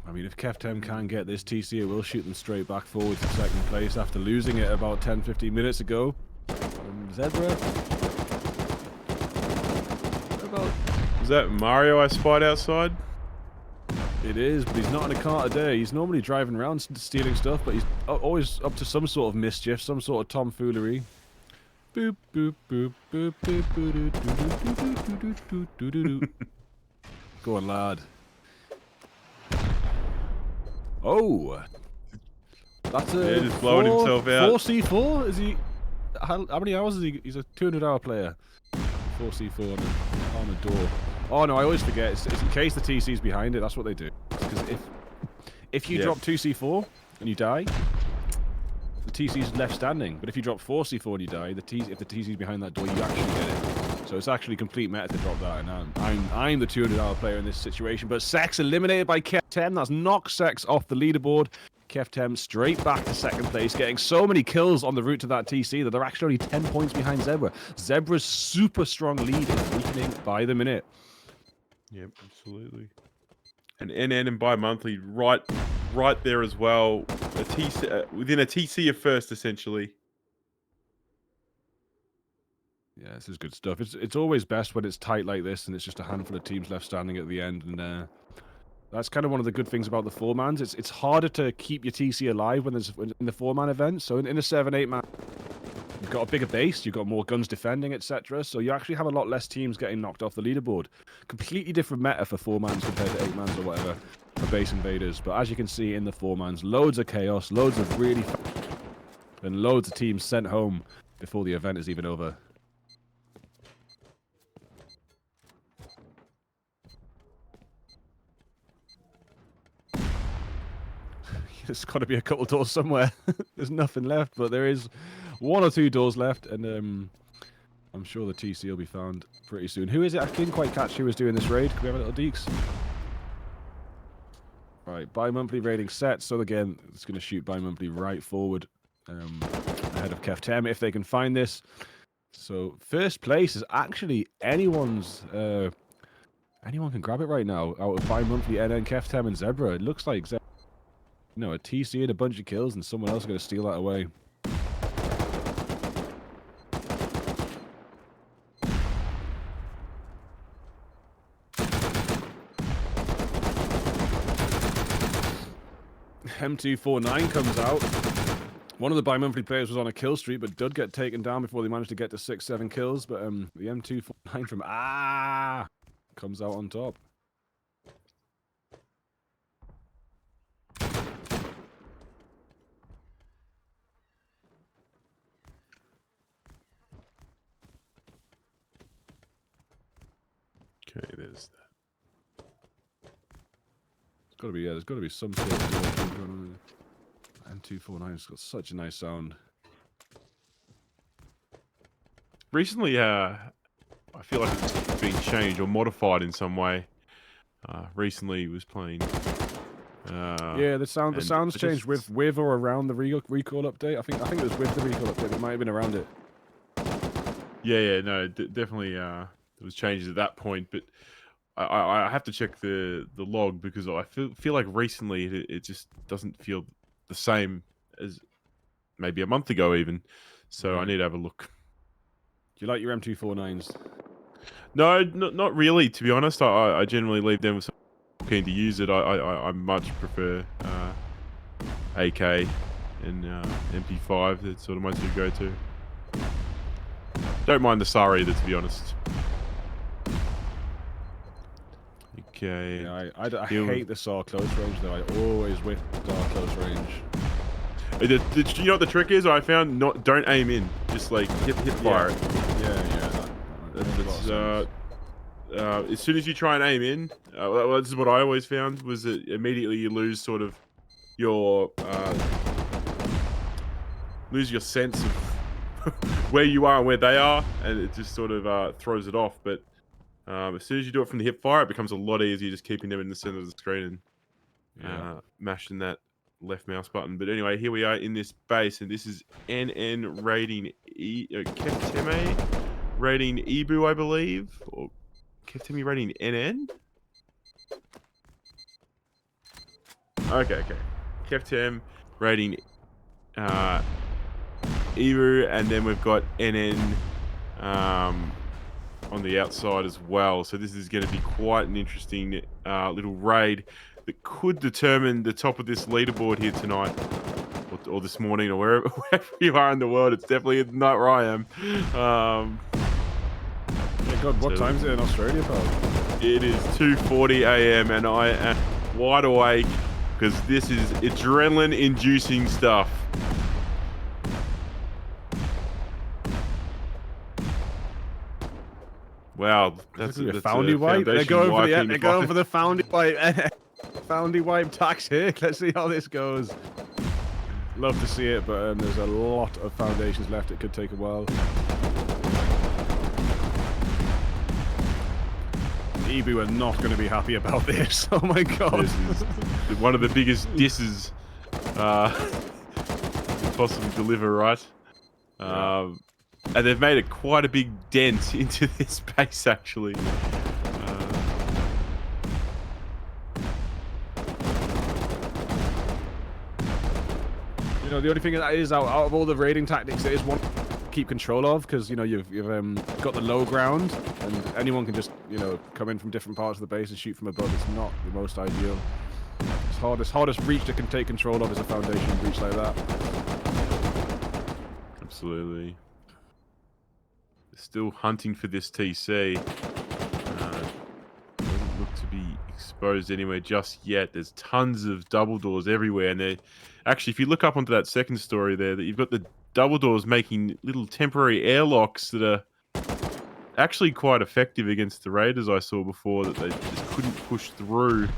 I mean, if Kef10 can get this TC, it will shoot them straight back forward to second place after losing it about 10-15 minutes ago. Zebra. About... Is that Mario I spied outside? It is, but he's not in a car today. He's normally driving around stealing stuff, but he's always up to some sort of mischief, some sort of tomfoolery. Boop, boop, boop, boop, boop, boop, boop, boop, boop. Go on, lad. Oh, that's a just blowing himself out. 4C4? Is he? How many hours is he? He's a 200-hour player. 4C4 on a door. Oh no, I always forget. It's in case the TC's behind it. That's what they do. Because if you drop 2C4 and you die, the TC's left standing. But if you drop 4C4 and you die, if the TC's behind that door, you actually get it. So it's actually complete meta to drop that, and I'm the 200-hour player in this situation. But Sex eliminated by Kef10. That's knocked Sex off the leaderboard. Kef10 straight back to second place, getting so many kills on the route to that TC that they're actually only 10 points behind Zebra. Zebra's super strong lead is weakening by the minute. Yep, absolutely. And NN and bi-monthly right there as well. A TC, within a TC of first, essentially. Yeah, this is good stuff. It's always best when it's tight like this and it's just a handful of teams left standing at the end. And that's kind of one of the good things about the 4-mans. It's harder to keep your TC alive when there's in the 4-man event. So in a 7-8-man, you've got a bigger base, you've got more guns defending, etc. So you actually have a lot less teams getting knocked off the leaderboard. Completely different meta for 4-mans compared to 8-mans or whatever for base invaders. But as you can see in the 4-mans, loads of chaos, loads of really and loads of teams sent home before the event is even over. There's got to be a couple doors somewhere. There's nothing left, but there is 1 or 2 doors left, and I'm sure the TC will be found pretty soon. Who is it? I couldn't quite catch who was doing this raid. Can we have a little deeks? Right, bi-monthly raiding set. So again, it's going to shoot bi-monthly right forward ahead of Kef10 if they can find this. So first place is actually anyone's. Anyone can grab it right now out of bi-monthly, NN, Kef10, and Zebra. It looks like Zebra. You know, a TC and a bunch of kills, and someone else is going to steal that away. M249 comes out. One of the bi-monthly players was on a kill streak, but did get taken down before they managed to get to 6-7 kills. But the M249 from comes out on top. Okay, there's that. It's got to be, yeah, there's got to be some sort of going on. M249's got such a nice sound. Recently, I feel like it's been changed or modified in some way. Recently, was playing. Yeah, the sounds changed with or around the recall update. I think it was with the recall update. It might have been around it. Yeah, no, definitely. There was changes at that point, but I have to check the log because I feel like recently it just doesn't feel the same as maybe a month ago even. So I need to have a look. Do you like your M249s? No, not really. To be honest, I generally leave them with someone keen to use it. I much prefer AK and MP5. That's sort of my two go-to. Don't mind the SAR either, to be honest. Okay. Yeah, I hate the SAR close range though. I always whip SAR close range. You know what the trick is? I found don't aim in. Just like hit fire it. Yeah. as soon as you try and aim in, this is what I always found, was that immediately you lose sort of your sense of where you are and where they are, and it just sort of throws it off. But as soon as you do it from the hip fire, it becomes a lot easier just keeping them in the center of the screen and mashing that left mouse button. But anyway, here we are in this base, and this is NN rating Kefteme rating Ibu, I believe, or Kefteme rating NN. Okay. Keftem rating Ibu, and then we've got NN on the outside as well. So this is going to be quite an interesting little raid that could determine the top of this leaderboard here tonight, or this morning, or wherever you are in the world. It's definitely not where I am. Yeah, God, what time is it in Australia, pal? It is 2:40 a.m. and I am wide awake because this is adrenaline-inducing stuff. Wow, that's a foundy wipe. They're going for the foundy wipe. Foundy wipe tactic. Let's see how this goes. Love to see it, but there's a lot of foundations left. It could take a while. Ibu are not going to be happy about this. Oh my god. This is one of the biggest disses possibly deliver, right? And they've made quite a big dent into this base, actually. You know, the only thing that is out of all the raiding tactics, there is one to keep control of, because you know you've got the low ground, and anyone can just come in from different parts of the base and shoot from above. It's not the most ideal. It's hardest reach that can take control of is a foundation breach like that. Absolutely. Still hunting for this TC. Doesn't look to be exposed anywhere just yet. There's tons of double doors everywhere, and they're actually, if you look up onto that second story there, that you've got the double doors making little temporary airlocks that are actually quite effective against the raiders I saw before, that they just couldn't push through.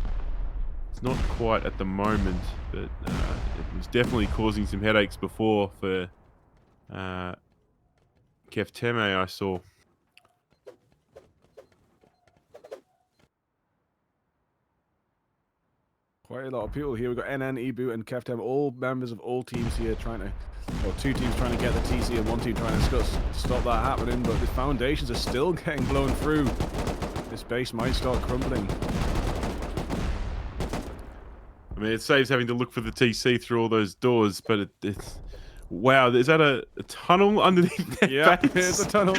It's not quite at the moment, but it was definitely causing some headaches before for Kefteme, I saw. Quite a lot of people here. We've got NN, Ibu, and Keftem, all members of all teams here trying to, or two teams trying to get the TC and one team trying to stop that happening, but the foundations are still getting blown through. This base might start crumbling. I mean, it saves having to look for the TC through all those doors, but it's... Wow, is that a tunnel underneath that base? Yeah, it's a tunnel.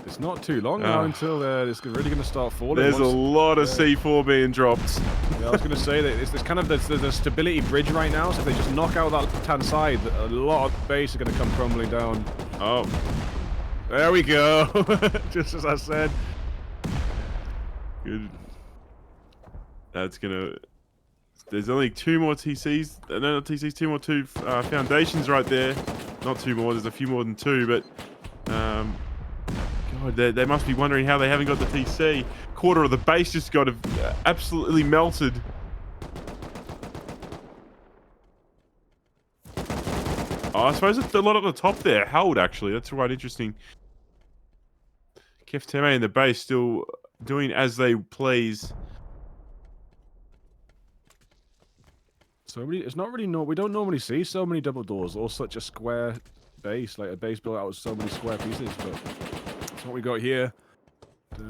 It's not too long now until it's really going to start falling. There's a lot of C4 being dropped. Yeah, I was going to say that it's kind of the stability bridge right now, so if they just knock out that left-hand side, a lot of base are going to come crumbling down. Oh. There we go. Just as I said. Good. That's going to... There's only two more TCs. No, not TCs, two foundations right there. Not two more, there's a few more than two, but... God, they must be wondering how they haven't got the TC. Quarter of the base just got absolutely melted. Oh, I suppose it's a lot at the top there. Held, actually. That's quite interesting. Kefteme in the base still doing as they please. It's not really we don't normally see so many double doors or such a square base, like a base built out with so many square pieces, but that's what we got here. I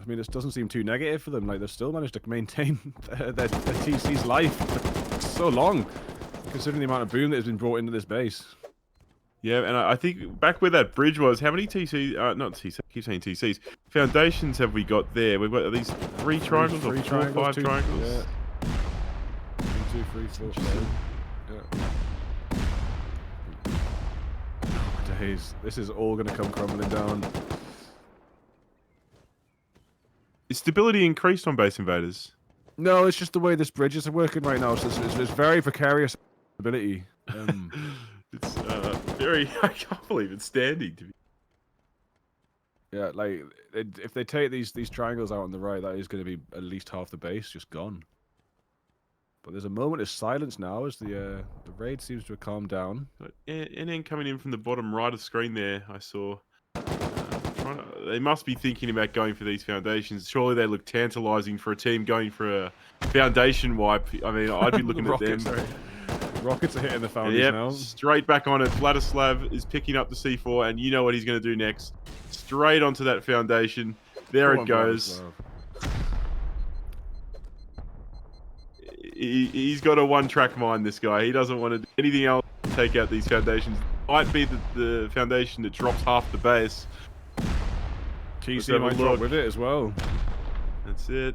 mean, this doesn't seem too negative for them. Like, they've still managed to maintain their TC's life for so long, considering the amount of boom that has been brought into this base. Yeah, and I think back where that bridge was, how many TCs, not TCs, I keep saying TCs, foundations have we got there? We've got at least three triangles or four or five triangles? Yeah. 1, 2, 3, 4, 5. Yeah. Oh my days. This is all going to come crumbling down. Is stability increased on base invaders? No, it's just the way this bridge is working right now. So it's very precarious stability. It's very... I can't believe it's standing. Yeah, like if they take these triangles out on the right, that is going to be at least half the base just gone. But there's a moment of silence now as the raid seems to have calmed down. And then coming in from the bottom right of screen there, I saw. They must be thinking about going for these foundations. Surely they look tantalizing for a team going for a foundation wipe. I mean, I'd be looking at them. Rockets are hitting the foundations Yep, now. straight back on it. Vladislav is picking up the C4, and you know what he's going to do next. Straight onto that foundation. There it goes. He's got a one-track mind, this guy. He doesn't want to do anything else to take out these foundations. Might be the foundation that drops half the base. TC might drop with it as well. That's it.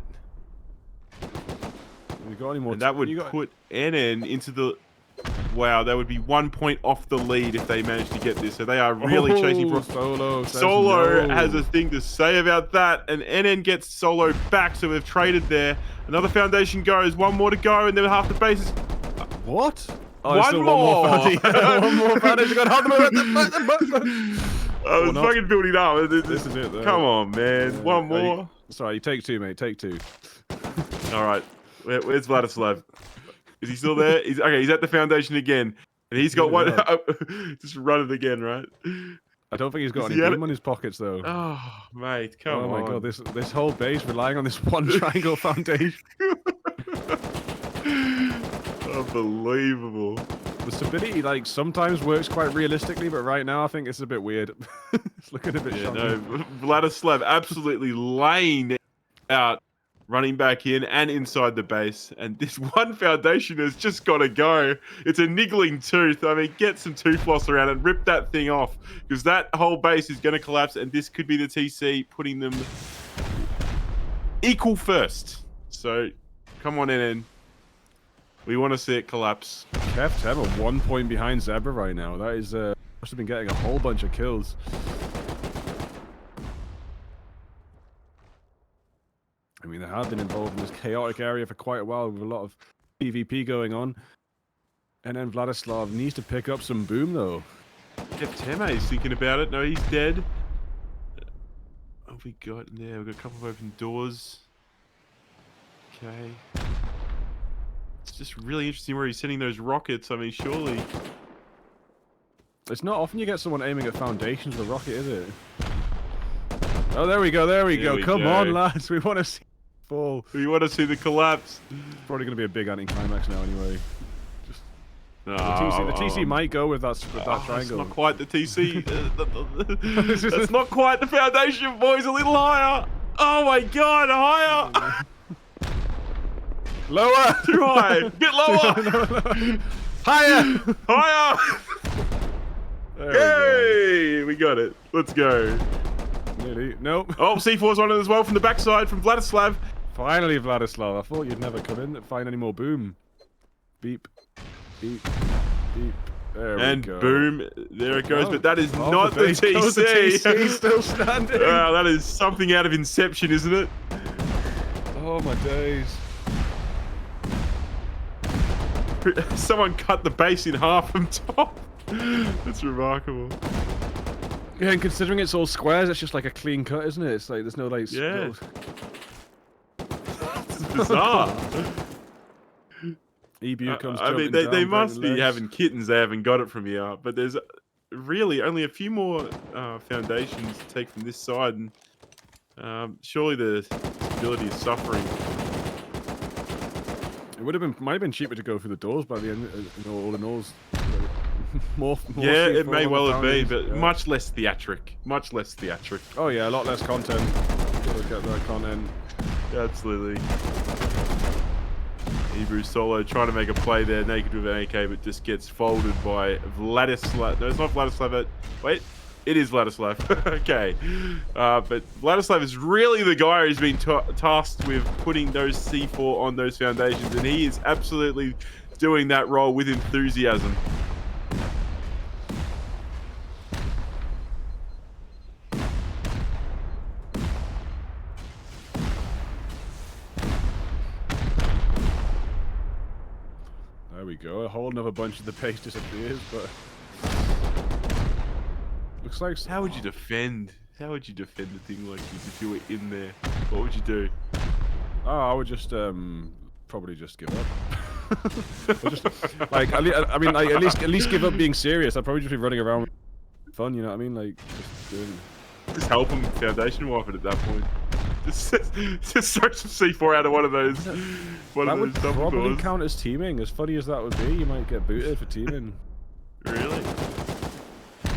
You got any more? And that would put NN into the... Wow, that would be 1 point off the lead if they manage to get this. So they are really chasing for... Solo. Solo has a thing to say about that. And NN gets Solo back, so we've traded there. Another foundation goes. One more to go, and then half the base is... What? Oh, one more! One more foundation. Got half the I was fucking building up. This is it, though. Come on, man. One more. Sorry, take two, mate. Take two. All right. Where's Vladislav? Is he still there? He's at the foundation again. And he's got one. Just run it again, right? I don't think he's got any boom on his pockets, though. Oh, mate. Come on. Oh, my God. This whole base relying on this one triangle foundation. Unbelievable. The stability, like, sometimes works quite realistically, but right now I think it's a bit weird. It's looking a bit shocking. No, Vladislav absolutely laying out, running back in and inside the base. And this one foundation has just got to go. It's a niggling tooth. I mean, get some tooth floss around and rip that thing off, because that whole base is going to collapse, and this could be the TC putting them equal first. So, come on in. We want to see it collapse. Kev Tem are 1 point behind Zebra right now. That is, must have been getting a whole bunch of kills. I mean, they have been involved in this chaotic area for quite a while with a lot of PvP going on. And then Vladislav needs to pick up some boom, though. Kev Teme is thinking about it. No, he's dead. What have we got in there? We've got a couple of open doors. Okay. It's just really interesting where he's sending those rockets. I mean, surely... It's not often you get someone aiming at foundations with a rocket, is it? Oh, there we go, there we go. Come on, lads. We want to see it fall. We want to see the collapse. It's probably going to be a big anticlimax now anyway. Just... No, the TC might go with that triangle. It's not quite the TC. That's not quite the foundation, boys. A little higher. Oh my God, higher. Lower! Too high! Get lower! Higher! Higher! Hey! We got it. Let's go. Nearly. Nope. Oh, C4's on it as well from the backside from Vladislav. Finally, Vladislav. I thought you'd never come in and find any more boom. Beep. Beep. Beep. There we go. And boom. There it goes. But that is not the TC. The TC still standing. Wow, that is something out of Inception, isn't it? Oh, my days. Someone cut the base in half from top. That's remarkable. Yeah, and considering it's all squares, it's just like a clean cut, isn't it? It's like there's no like. Yeah. It's bizarre. EBU comes. I mean, they must be having kittens. They haven't got it from here, but there's really only a few more foundations to take from this side, and surely the stability is suffering. It might have been cheaper to go through the doors by the end. All in all, more. Yeah, it may well have been, but much less theatric. Much less theatric. Oh yeah, a lot less content. Gotta get that content. Absolutely. Hebrew Solo trying to make a play there, naked with an AK, but just gets folded by Vladislav. No, it's not Vladislav. Wait. It is Vladislav. Okay. But Vladislav is really the guy who's been tasked with putting those C4 on those foundations, and he is absolutely doing that role with enthusiasm. There we go. A whole another bunch of the base disappears, but... Looks like... How would you defend? how would you defend a thing like this if you were in there? What would you do? Oh, I would just probably just give up. Or just like I mean, like at least give up being serious. I'd probably just be running around with fun. You know what I mean? Like just doing. Just help them foundation wipe it at that point. Just throw some C4 out of one of those. That would double probably doors. count as teaming. As funny as that would be, you might get booted for teaming. Really?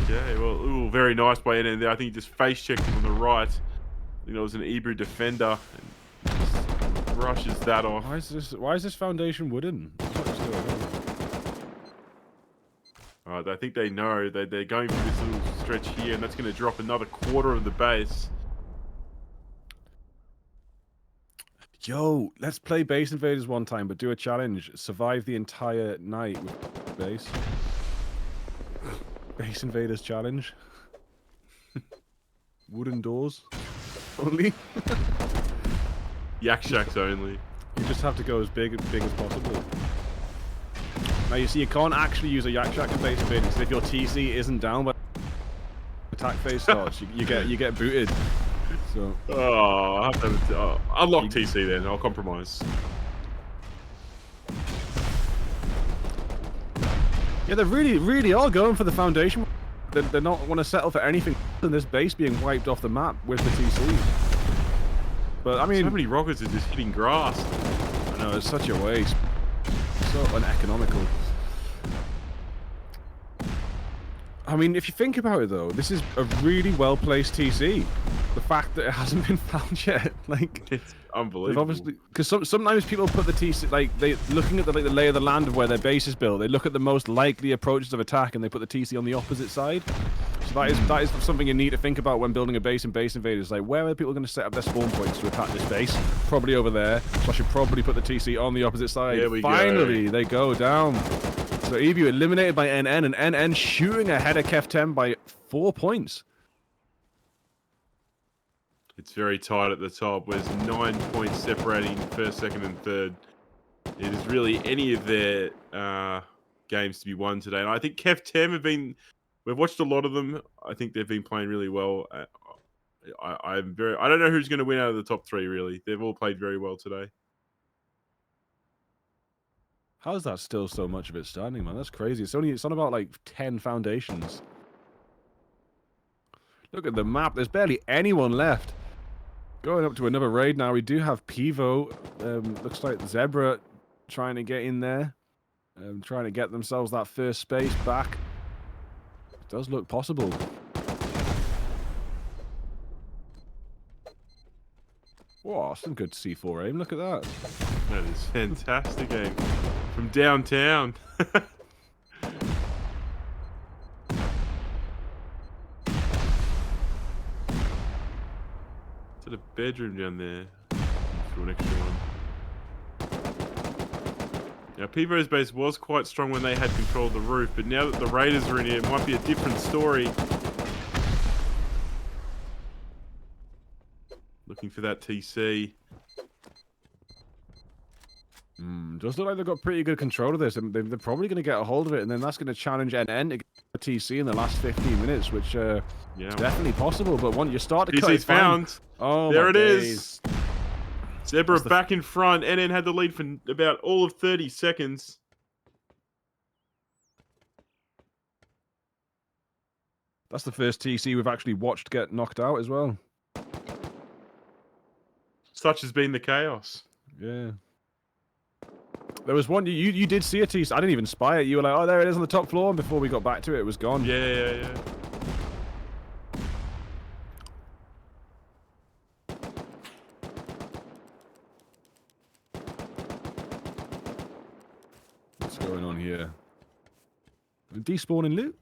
Okay, well, ooh, very nice by NN there. I think he just face checked him on the right. I think it was an Ebru defender. And just brushes that off. Why is this foundation wooden? What's going on? Alright, I think they know that they're going for this little stretch here, and that's going to drop another quarter of the base. Yo, let's play Base Invaders one time, but do a challenge. Survive the entire night with base. Base Invaders challenge. Wooden doors. Only. Yak Shacks only. You just have to go as big as possible. Now you see, you can't actually use a Yak Shack in Base Invaders because if your TC isn't down when attack phase starts, you get booted. So. Oh, I have to have unlock TC then. I'll compromise. Yeah, they really are going for the foundation. They're not want to settle for anything than this base being wiped off the map with the TC. But I mean, so many rockets are just hitting grass. I know, it's such a waste. So uneconomical. I mean, if you think about it though, this is a really well placed TC. The fact that it hasn't been found yet, like, it's unbelievable. Obviously, because sometimes people put the TC, like, they looking at the lay of the land of where their base is built. They look at the most likely approaches of attack and they put the TC on the opposite side. So that is something you need to think about when building a base in Base Invaders. Like, where are people going to set up their spawn points to attack this base? Probably over there. So I should probably put the TC on the opposite side. Finally, they go down. So Ebu eliminated by NN, and NN shooting ahead of Kef10 by 4 points. It's very tight at the top. There's 9 points separating first, second, and third. It is really any of their games to be won today. And I think Kef10 have been. We've watched a lot of them. I think they've been playing really well. I don't know who's going to win out of the top three. Really, they've all played very well today. How is that still so much of it standing, man? That's crazy. It's on about like 10 foundations. Look at the map. There's barely anyone left. Going up to another raid now. We do have Pivo. Looks like Zebra trying to get in there. Trying to get themselves that first space back. It does look possible. Wow, some good C4 aim. Look at that. That is fantastic aim. From downtown. Is it a bedroom down there? For an extra one. Now, Pivo's base was quite strong when they had control of the roof, but now that the Raiders are in here, it might be a different story. Looking for that TC. Does look like they've got pretty good control of this, and they're probably going to get a hold of it, and then that's going to challenge NN to get a TC in the last 15 minutes, which is definitely possible. But once you start to cut it found. Oh, there it days. is. Zebra back in front. NN had the lead for about all of 30 seconds. That's the first TC we've actually watched get knocked out as well. Such has been the chaos. Yeah. There was one, you did see a TC. I didn't even spy it. You were like, oh, there it is on the top floor. And before we got back to it, it was gone. Yeah. What's going on here? Despawning loot?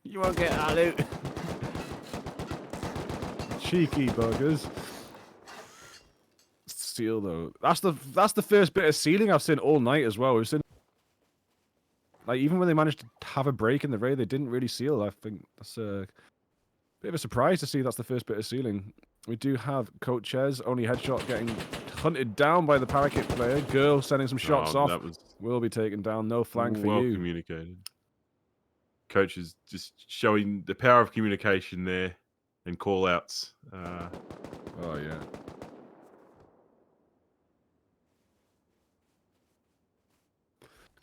You won't get our loot. Cheeky buggers. Seal though. That's the first bit of sealing I've seen all night as well. We've seen, like, even when they managed to have a break in the raid, they didn't really seal. I think that's a bit of a surprise to see that's the first bit of sealing. We do have Coaches, only headshot getting hunted down by the Parakeet player. Girl sending some shots off. Will be taken down. No flank for well you. Communicated. Coach is just showing the power of communication there. and call outs. Oh yeah.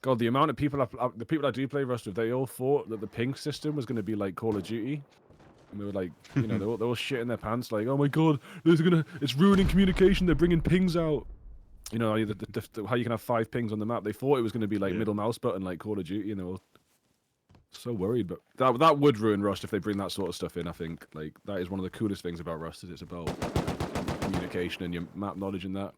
God, the amount of people, the people that do play Rust with, they all thought that the ping system was going to be like Call of Duty. And they were like, you know, they all shit in their pants, like, oh my God, it's ruining communication. They're bringing pings out. You know, how you can have 5 pings on the map. They thought it was going to be like middle mouse button, like Call of Duty, and they were so worried. But that would ruin Rust if they bring that sort of stuff in. I think like that is one of the coolest things about Rust, is it's about communication and your map knowledge and that.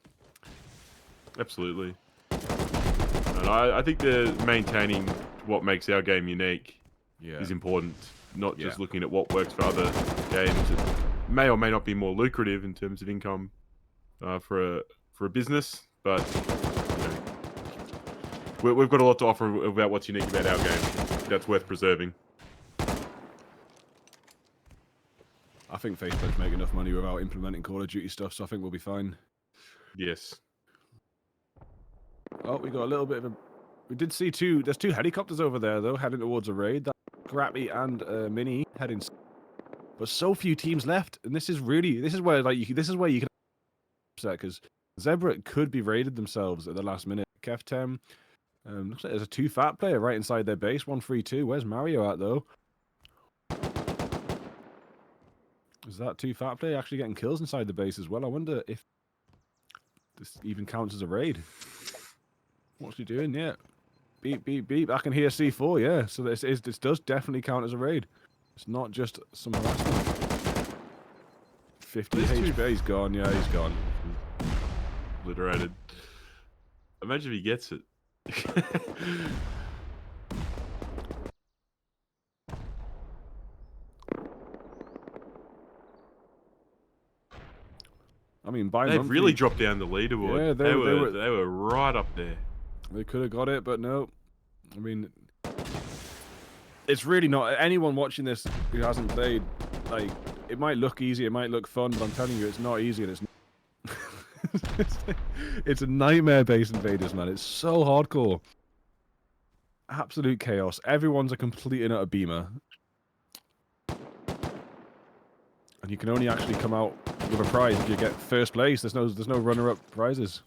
Absolutely. And I think they're maintaining what makes our game unique is important, not just looking at what works for other games that may or may not be more lucrative in terms of income for a business, but you know, we've got a lot to offer about what's unique about our game. That's worth preserving. I think Facebook's make enough money without implementing Call of Duty stuff, so I think we'll be fine. Yes. Oh, we got a little bit of a... We did see there's 2 helicopters over there, though, heading towards a raid. That Grappy and Mini heading... But so few teams left, and this is where you can upset, because Zebra could be raided themselves at the last minute. Keftem, looks like there's a 2 fat player right inside their base, 1-3-2. Where's Mario at, though? Is that 2 fat player actually getting kills inside the base as well? I wonder if this even counts as a raid. What's he doing? Yeah. Beep, beep, beep. I can hear C4, yeah. So this does definitely count as a raid. It's not just some harassment. 50 HP, he's gone. Yeah, he's gone. Obliterated. Imagine if he gets it. I mean, they've really dropped down the leaderboard. Yeah, they were right up there. They could have got it, but no. I mean, it's really not. Anyone watching this who hasn't played, like, it might look easy, it might look fun, but I'm telling you, it's not easy, and it's it's a nightmare base Invaders, man. It's so hardcore. Absolute chaos. Everyone's a complete and utter beamer. And you can only actually come out with a prize if you get first place. There's no runner-up prizes.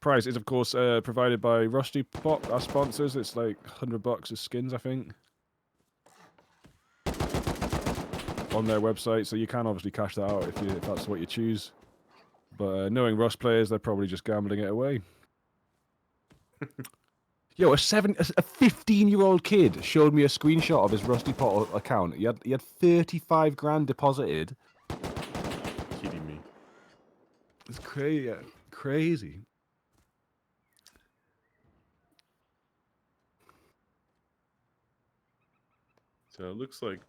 Prize is, of course, provided by Rusty Pot, our sponsors. It's like $100 of skins, I think, on their website. So you can obviously cash that out if that's what you choose. But knowing Rust players, they're probably just gambling it away. Yo, a 15-year-old kid showed me a screenshot of his Rusty Pot account. He had 35 grand deposited. Kidding me? It's crazy. Crazy. So it looks like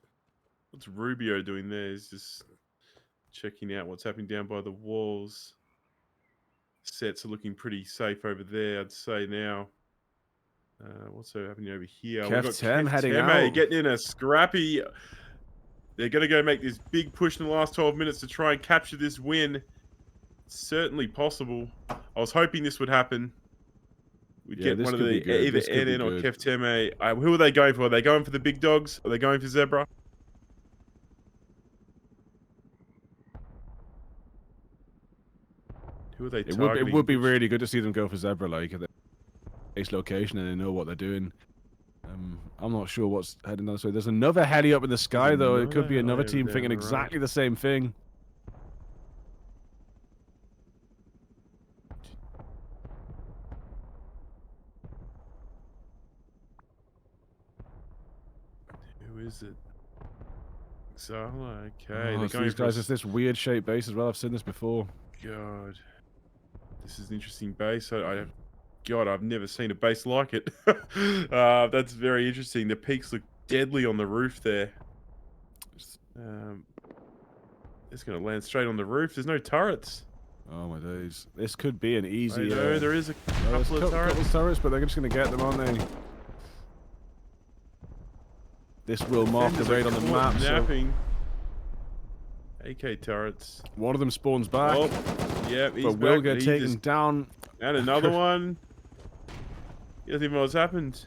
what's Rubio doing there? He's just checking out what's happening down by the walls. Sets are looking pretty safe over there, I'd say now. What's happening over here? We've got Keftem heading out. Getting in a scrappy. They're going to go make this big push in the last 12 minutes to try and capture this win. It's certainly possible. I was hoping this would happen. We'd get one of the either iain or Keftem. Who are they going for? Are they going for the big dogs? Are they going for Zebra? Who are they targeting? It would be really good to see them go for Zebra, like at the base location, and they know what they're doing. I'm not sure what's heading this way. There's another heli up in the sky, though. It could be another team thinking exactly the same thing. Who is it? Xala, okay. Oh, these guys, it's this weird shaped base as well. I've seen this before. God. This is an interesting base. God, I've never seen a base like it. That's very interesting. The peaks look deadly on the roof there. It's going to land straight on the roof. There's no turrets. Oh my days. This could be an easy... No, there is a couple of turrets, but they're just going to get them, aren't they? This will mark the raid on the map. Napping. AK turrets. One of them spawns back. Oh, yeah, he's but will get taken down. And another one. He doesn't even know what's happened.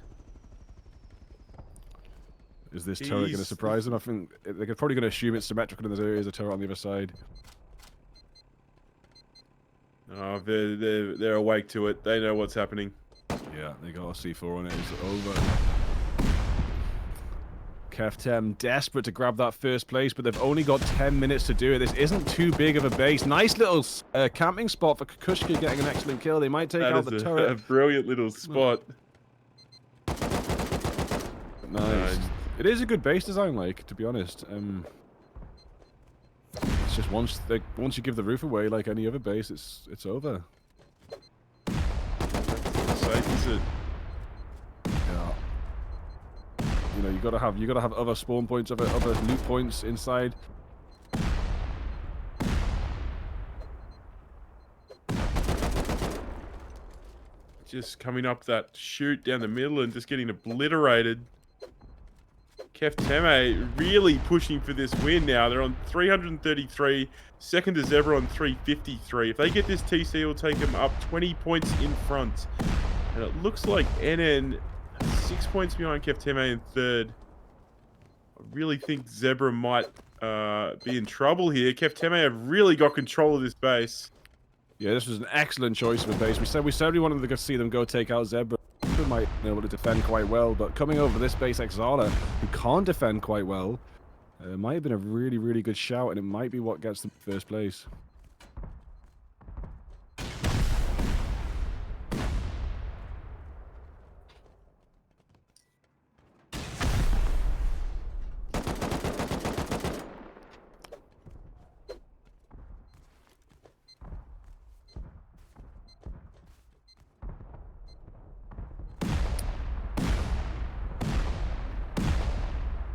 Is this turret going to surprise them? I think they're probably going to assume it's symmetrical and there is a turret on the other side. Oh, they're awake to it. They know what's happening. Yeah, they got a C4 on it. It's over. Keftem desperate to grab that first place, but they've only got 10 minutes to do it. This isn't too big of a base. Nice little camping spot for Kukushka getting an excellent kill. They might take out the turret. A brilliant little spot. Nice. It is a good base design, like, to be honest. It's just once you give the roof away, like any other base, it's over. Safe is it? Yeah. You know, you gotta have other spawn points, other loot points inside. Just coming up that chute down the middle and just getting obliterated. Kefteme really pushing for this win now. They're on 333. Second is Zebra on 353. If they get this TC, it'll take them up 20 points in front. And it looks like NN 6 points behind Kefteme in third. I really think Zebra might be in trouble here. Kefteme have really got control of this base. Yeah, this was an excellent choice of a base. We said we wanted to see them go take out Zebra. Zebra might be able to defend quite well, but coming over to this base, Exala, who can't defend quite well, might have been a really, really good shout, and it might be what gets them first place.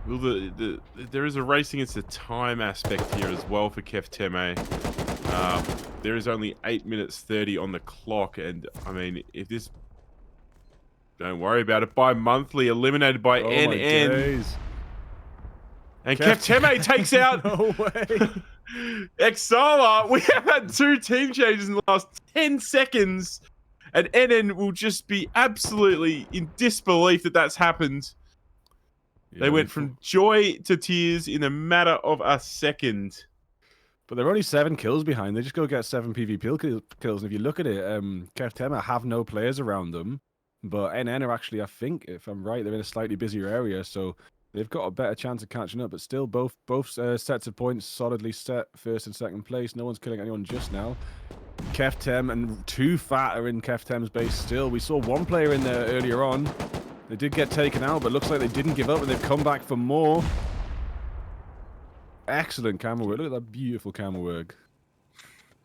Well, there is a race against the time aspect here as well for Kefteme. There is only 8 minutes 30 on the clock, and I mean, if this... Don't worry about it. Bi-monthly, eliminated by NN. My days. And Kefteme takes out... No way. Exala. We have had 2 team changes in the last 10 seconds, and NN will just be absolutely in disbelief that that's happened. Yeah, they went from joy to tears in a matter of a second. But they're only 7 kills behind. They just go get 7 PvP kills. And if you look at it, Keftema have no players around them. But NN are actually, I think, if I'm right, they're in a slightly busier area. So they've got a better chance of catching up. But still, both sets of points solidly set first and second place. No one's killing anyone just now. Keftem and 2 Fat are in Keftem's base still. We saw 1 player in there earlier on. They did get taken out, but looks like they didn't give up, and they've come back for more. Excellent camera work. Look at that beautiful camera work.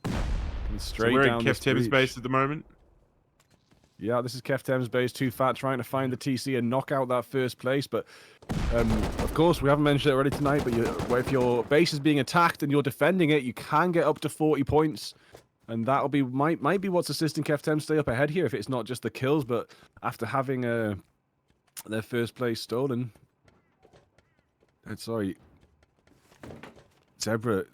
And straight so we're down in Keftem's base at the moment? Yeah, this is Keftem's base. 2 Fat trying to find the TC and knock out that first place. But, of course, we haven't mentioned it already tonight, but if your base is being attacked and you're defending it, you can get up to 40 points. And that'll be might be what's assisting Keftem stay up ahead here, if it's not just the kills, but after having their first place stolen. Sorry. Zebra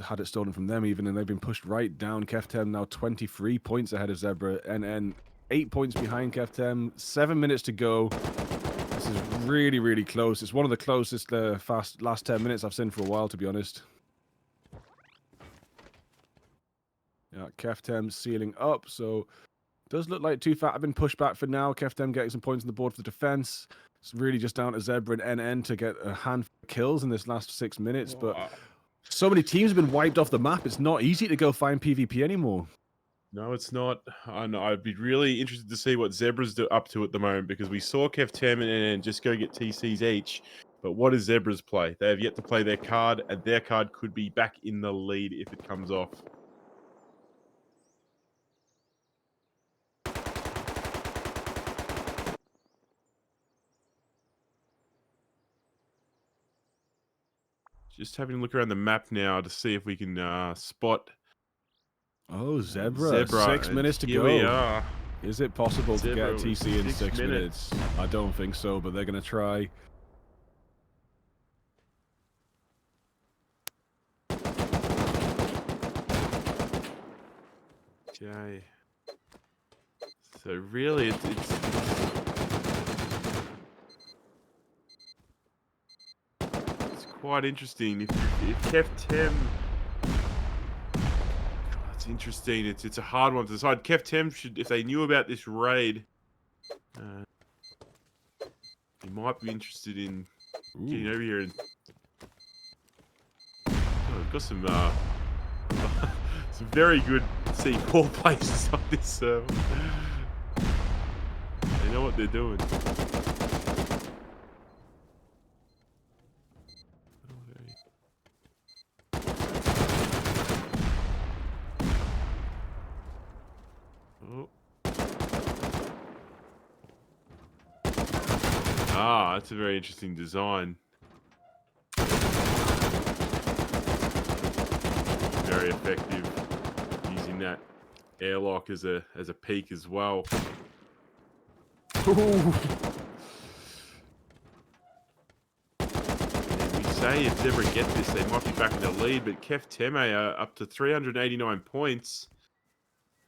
had it stolen from them even, and they've been pushed right down. Keftem now 23 points ahead of Zebra, and 8 points behind Keftem. 7 minutes to go. This is really, really close. It's one of the closest last 10 minutes I've seen for a while, to be honest. Yeah, Keftem sealing up, so... Does look like 2 Fat have been pushed back for now. Keftem getting some points on the board for the defense. It's really just down to Zebra and NN to get a handful of kills in this last 6 minutes. But so many teams have been wiped off the map. It's not easy to go find PvP anymore. No, it's not. I know. I'd be really interested to see what Zebra's up to at the moment, because we saw Keftem and NN just go get TCs each. But what is Zebra's play? They have yet to play their card, and their card could be back in the lead if it comes off. Just having a look around the map now to see if we can spot. Oh, Zebra. 6 minutes to go. We are. Is it possible to get a TC in 6 minutes? I don't think so, but they're going to try. Okay. So really, it's quite interesting. If Kef10, it's interesting. It's a hard one to decide. Kef10 should, if they knew about this raid, he might be interested in getting over here. And we've got some some very good C4 places on this server. They know what they're doing. Ah, that's a very interesting design. Very effective, using that airlock as a peak as well. And we say if Zebra get this, they might be back in the lead, but Kef Teme are up to 389 points.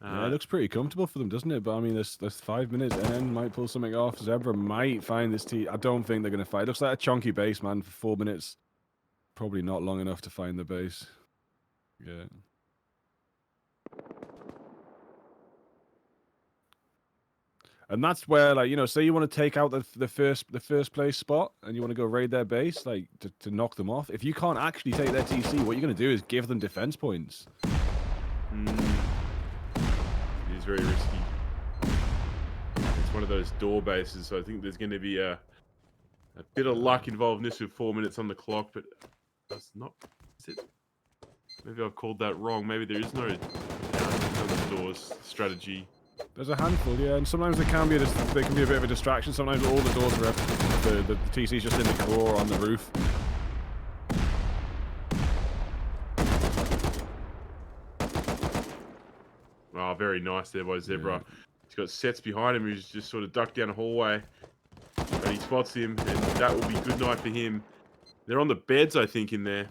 Yeah, it looks pretty comfortable for them, doesn't it? But I mean, there's 5 minutes, and then might pull something off. Zebra might find this T. I don't think they're going to fight. It looks like a chunky base, man, for 4 minutes. Probably not long enough to find the base. Yeah. And that's where, like, you know, say you want to take out the first place spot, and you want to go raid their base, like to knock them off. If you can't actually take their TC, what you're going to do is give them defense points. It is very risky. It's one of those door bases, so I think there's going to be a bit of luck involved in this with 4 minutes on the clock, but that's not. Is it? Maybe I've called that wrong. Maybe there is no doors strategy. There's a handful, yeah, and sometimes they can be a bit of a distraction. Sometimes all the doors are up. The TC's just in the core or on the roof. Oh, very nice there by Zebra. Yeah. He's got sets behind him. He's just sort of ducked down a hallway, but he spots him, and that will be good night for him. They're on the beds, I think, in there.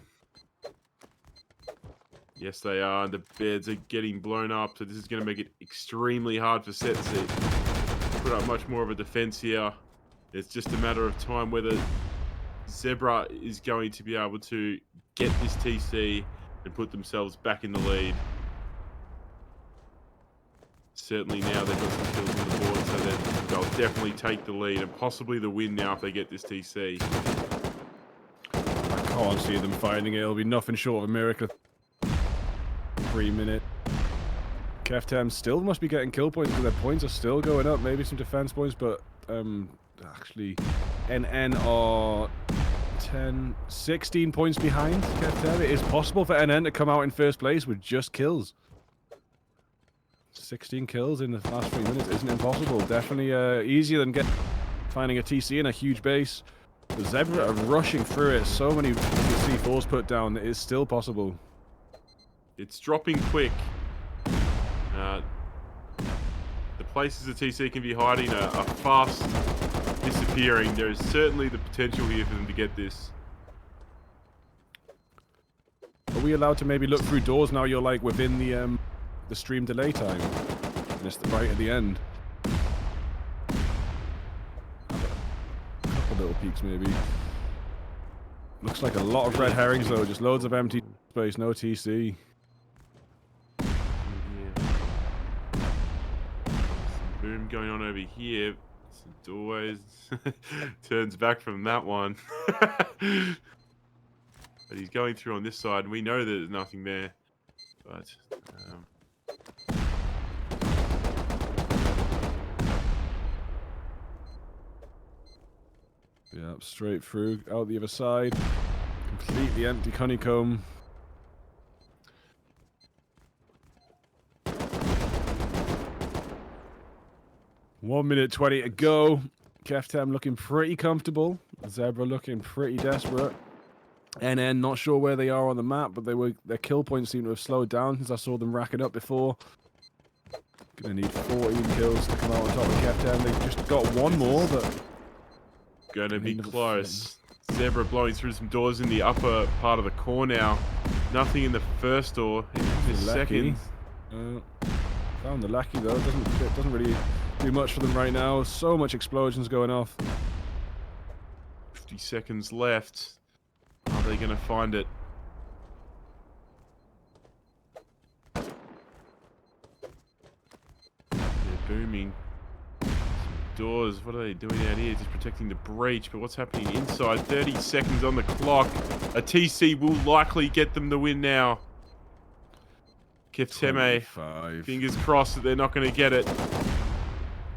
Yes, they are. The beds are getting blown up, so this is going to make it extremely hard for Sets to put up much more of a defense here. It's just a matter of time whether Zebra is going to be able to get this TC and put themselves back in the lead. Certainly now they've got some kills on the board, so they'll definitely take the lead and possibly the win now if they get this TC. I can't see them finding it. It'll be nothing short of a miracle. 3 minute. Keftem still must be getting kill points because their points are still going up. Maybe some defense points, but actually NN are 16 points behind Keftem. It is possible for NN to come out in first place with just kills. 16 kills in the last 3 minutes isn't impossible. Definitely easier than finding a TC in a huge base. The Zebra are rushing through it. So many C4s put down. It is still possible. It's dropping quick. The places the TC can be hiding are fast disappearing. There is certainly the potential here for them to get this. Are we allowed to maybe look through doors now? You're like within the stream delay time. And it's right at the end. A couple little peeks maybe. Looks like a lot of red herrings though. Just loads of empty space, no TC. Boom going on over here. Some doorways. Turns back from that one. But he's going through on this side, and we know that there's nothing there. But yeah, straight through, out the other side. Completely empty honeycomb. One minute 20 to go. Keftem looking pretty comfortable. Zebra looking pretty desperate. NN not sure where they are on the map, but their kill points seem to have slowed down since I saw them racking up before. Gonna need 14 kills to come out on top of Keftem. They've just got one more, but gonna be close. Zebra blowing through some doors in the upper part of the core now. Nothing in the first door. In the second. Found the Lackey though. It doesn't really do much for them right now. So much explosions going off. 50 seconds left. Are they going to find it? They're booming. Doors, what are they doing out here? Just protecting the breach, but what's happening inside? 30 seconds on the clock. A TC will likely get them the win now. Kefteme, 25. fingers crossed that they're not going to get it.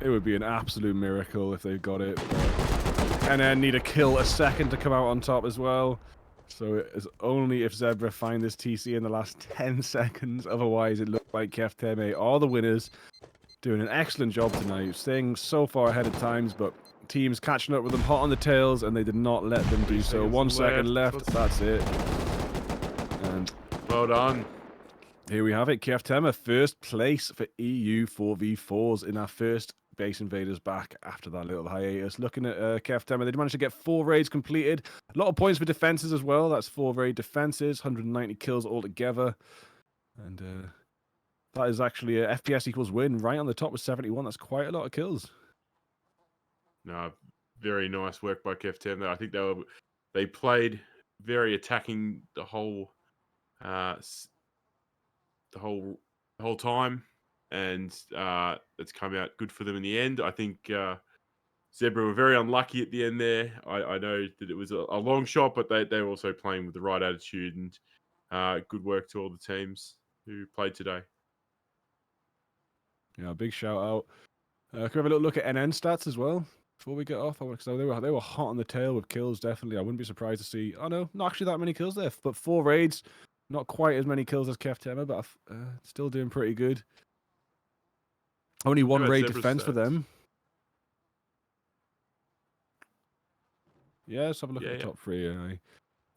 It would be an absolute miracle if they got it. And then need a kill a second to come out on top as well. So it is only if Zebra find this TC in the last 10 seconds. Otherwise, it looks like Kefteme are the winners. Doing an excellent job tonight, staying so far ahead of times, but teams catching up with them hot on the tails, and they did not let them do so. 1 second left, that's it. And well done. Here we have it, Kefteme, first place for EU 4v4s in our first Base Invaders back after that little hiatus. Looking at Kefteme, they managed to get 4 raids completed. A lot of points for defenses as well. That's 4 raid defenses, 190 kills altogether. And that is actually a FPS equals win right on the top with 71. That's quite a lot of kills. No, very nice work by Kefteme. I think they played very attacking the whole time, and it's come out good for them in the end. I think Zebra were very unlucky at the end there. I know that it was a long shot, but they were also playing with the right attitude, and good work to all the teams who played today. Yeah, big shout out. Can we have a little look at NN stats as well before we get off? So they were hot on the tail with kills, definitely. I wouldn't be surprised to see. Oh no, not actually that many kills there, but 4 raids. Not quite as many kills as Kefteme, but still doing pretty good. Only 1 raid defense for them. Yeah, let's have a look at the top 3.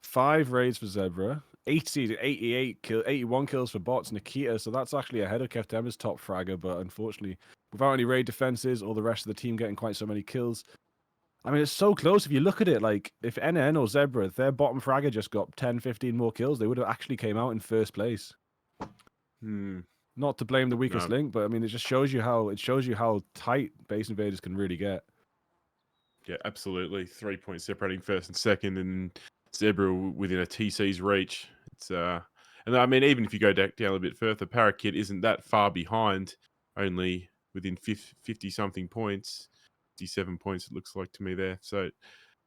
5 raids for Zebra. 81 kills for bots, Nikita. So that's actually ahead of Kefteme's top fragger, but unfortunately, without any raid defenses or the rest of the team getting quite so many kills. I mean, it's so close. If you look at it, like, if NN or Zebra, if their bottom fragger just got 10, 15 more kills, they would have actually came out in first place. Not to blame the weakest link, but I mean, it just shows you how tight Base Invaders can really get. Yeah, absolutely. 3 points separating first and second, and Zebra within a TC's reach. It's and I mean, even if you go down a bit further, Parakeet isn't that far behind, only within 50 something points, 57 points it looks like to me there. So,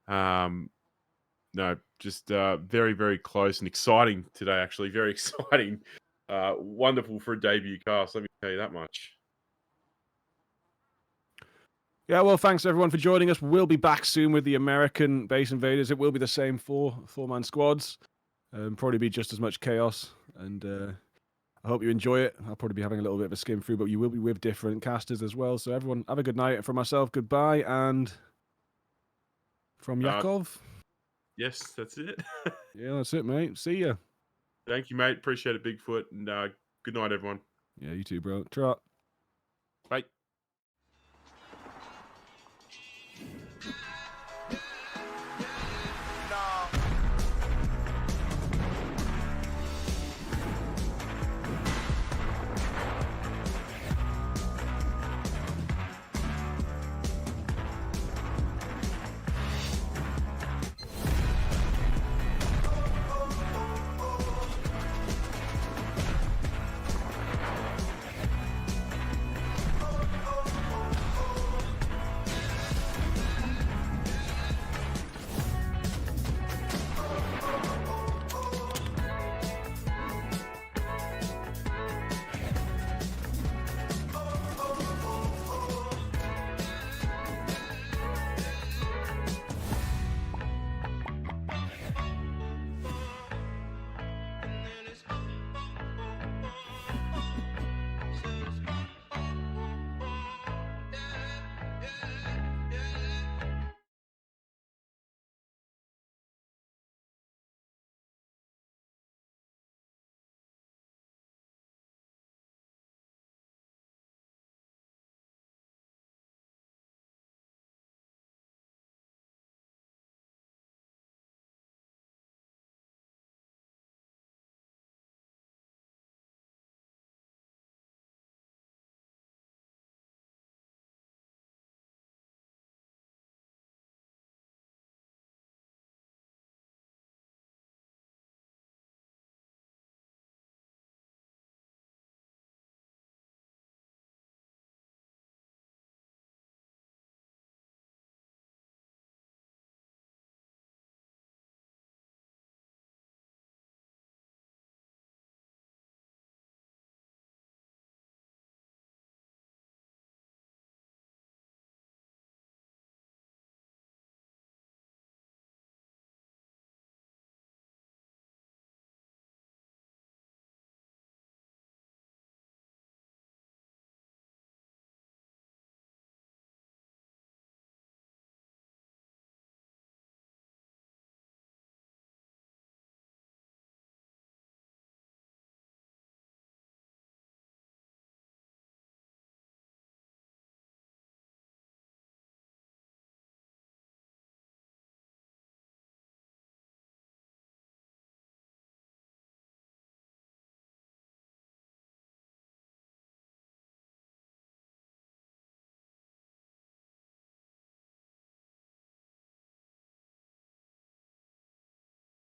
no, just very, very close and exciting today. Actually, very exciting. Wonderful for a debut cast. Let me tell you that much. Yeah, well, thanks everyone for joining us. We'll be back soon with the American Base Invaders. It will be the same 4-man squads. Probably be just as much chaos. And I hope you enjoy it. I'll probably be having a little bit of a skim through, but you will be with different casters as well. So everyone, have a good night. From myself, goodbye. And from Yakov. Yes, that's it. Yeah, that's it, mate. See ya. Thank you, mate. Appreciate it, Bigfoot. And good night, everyone. Yeah, you too, bro. Trot.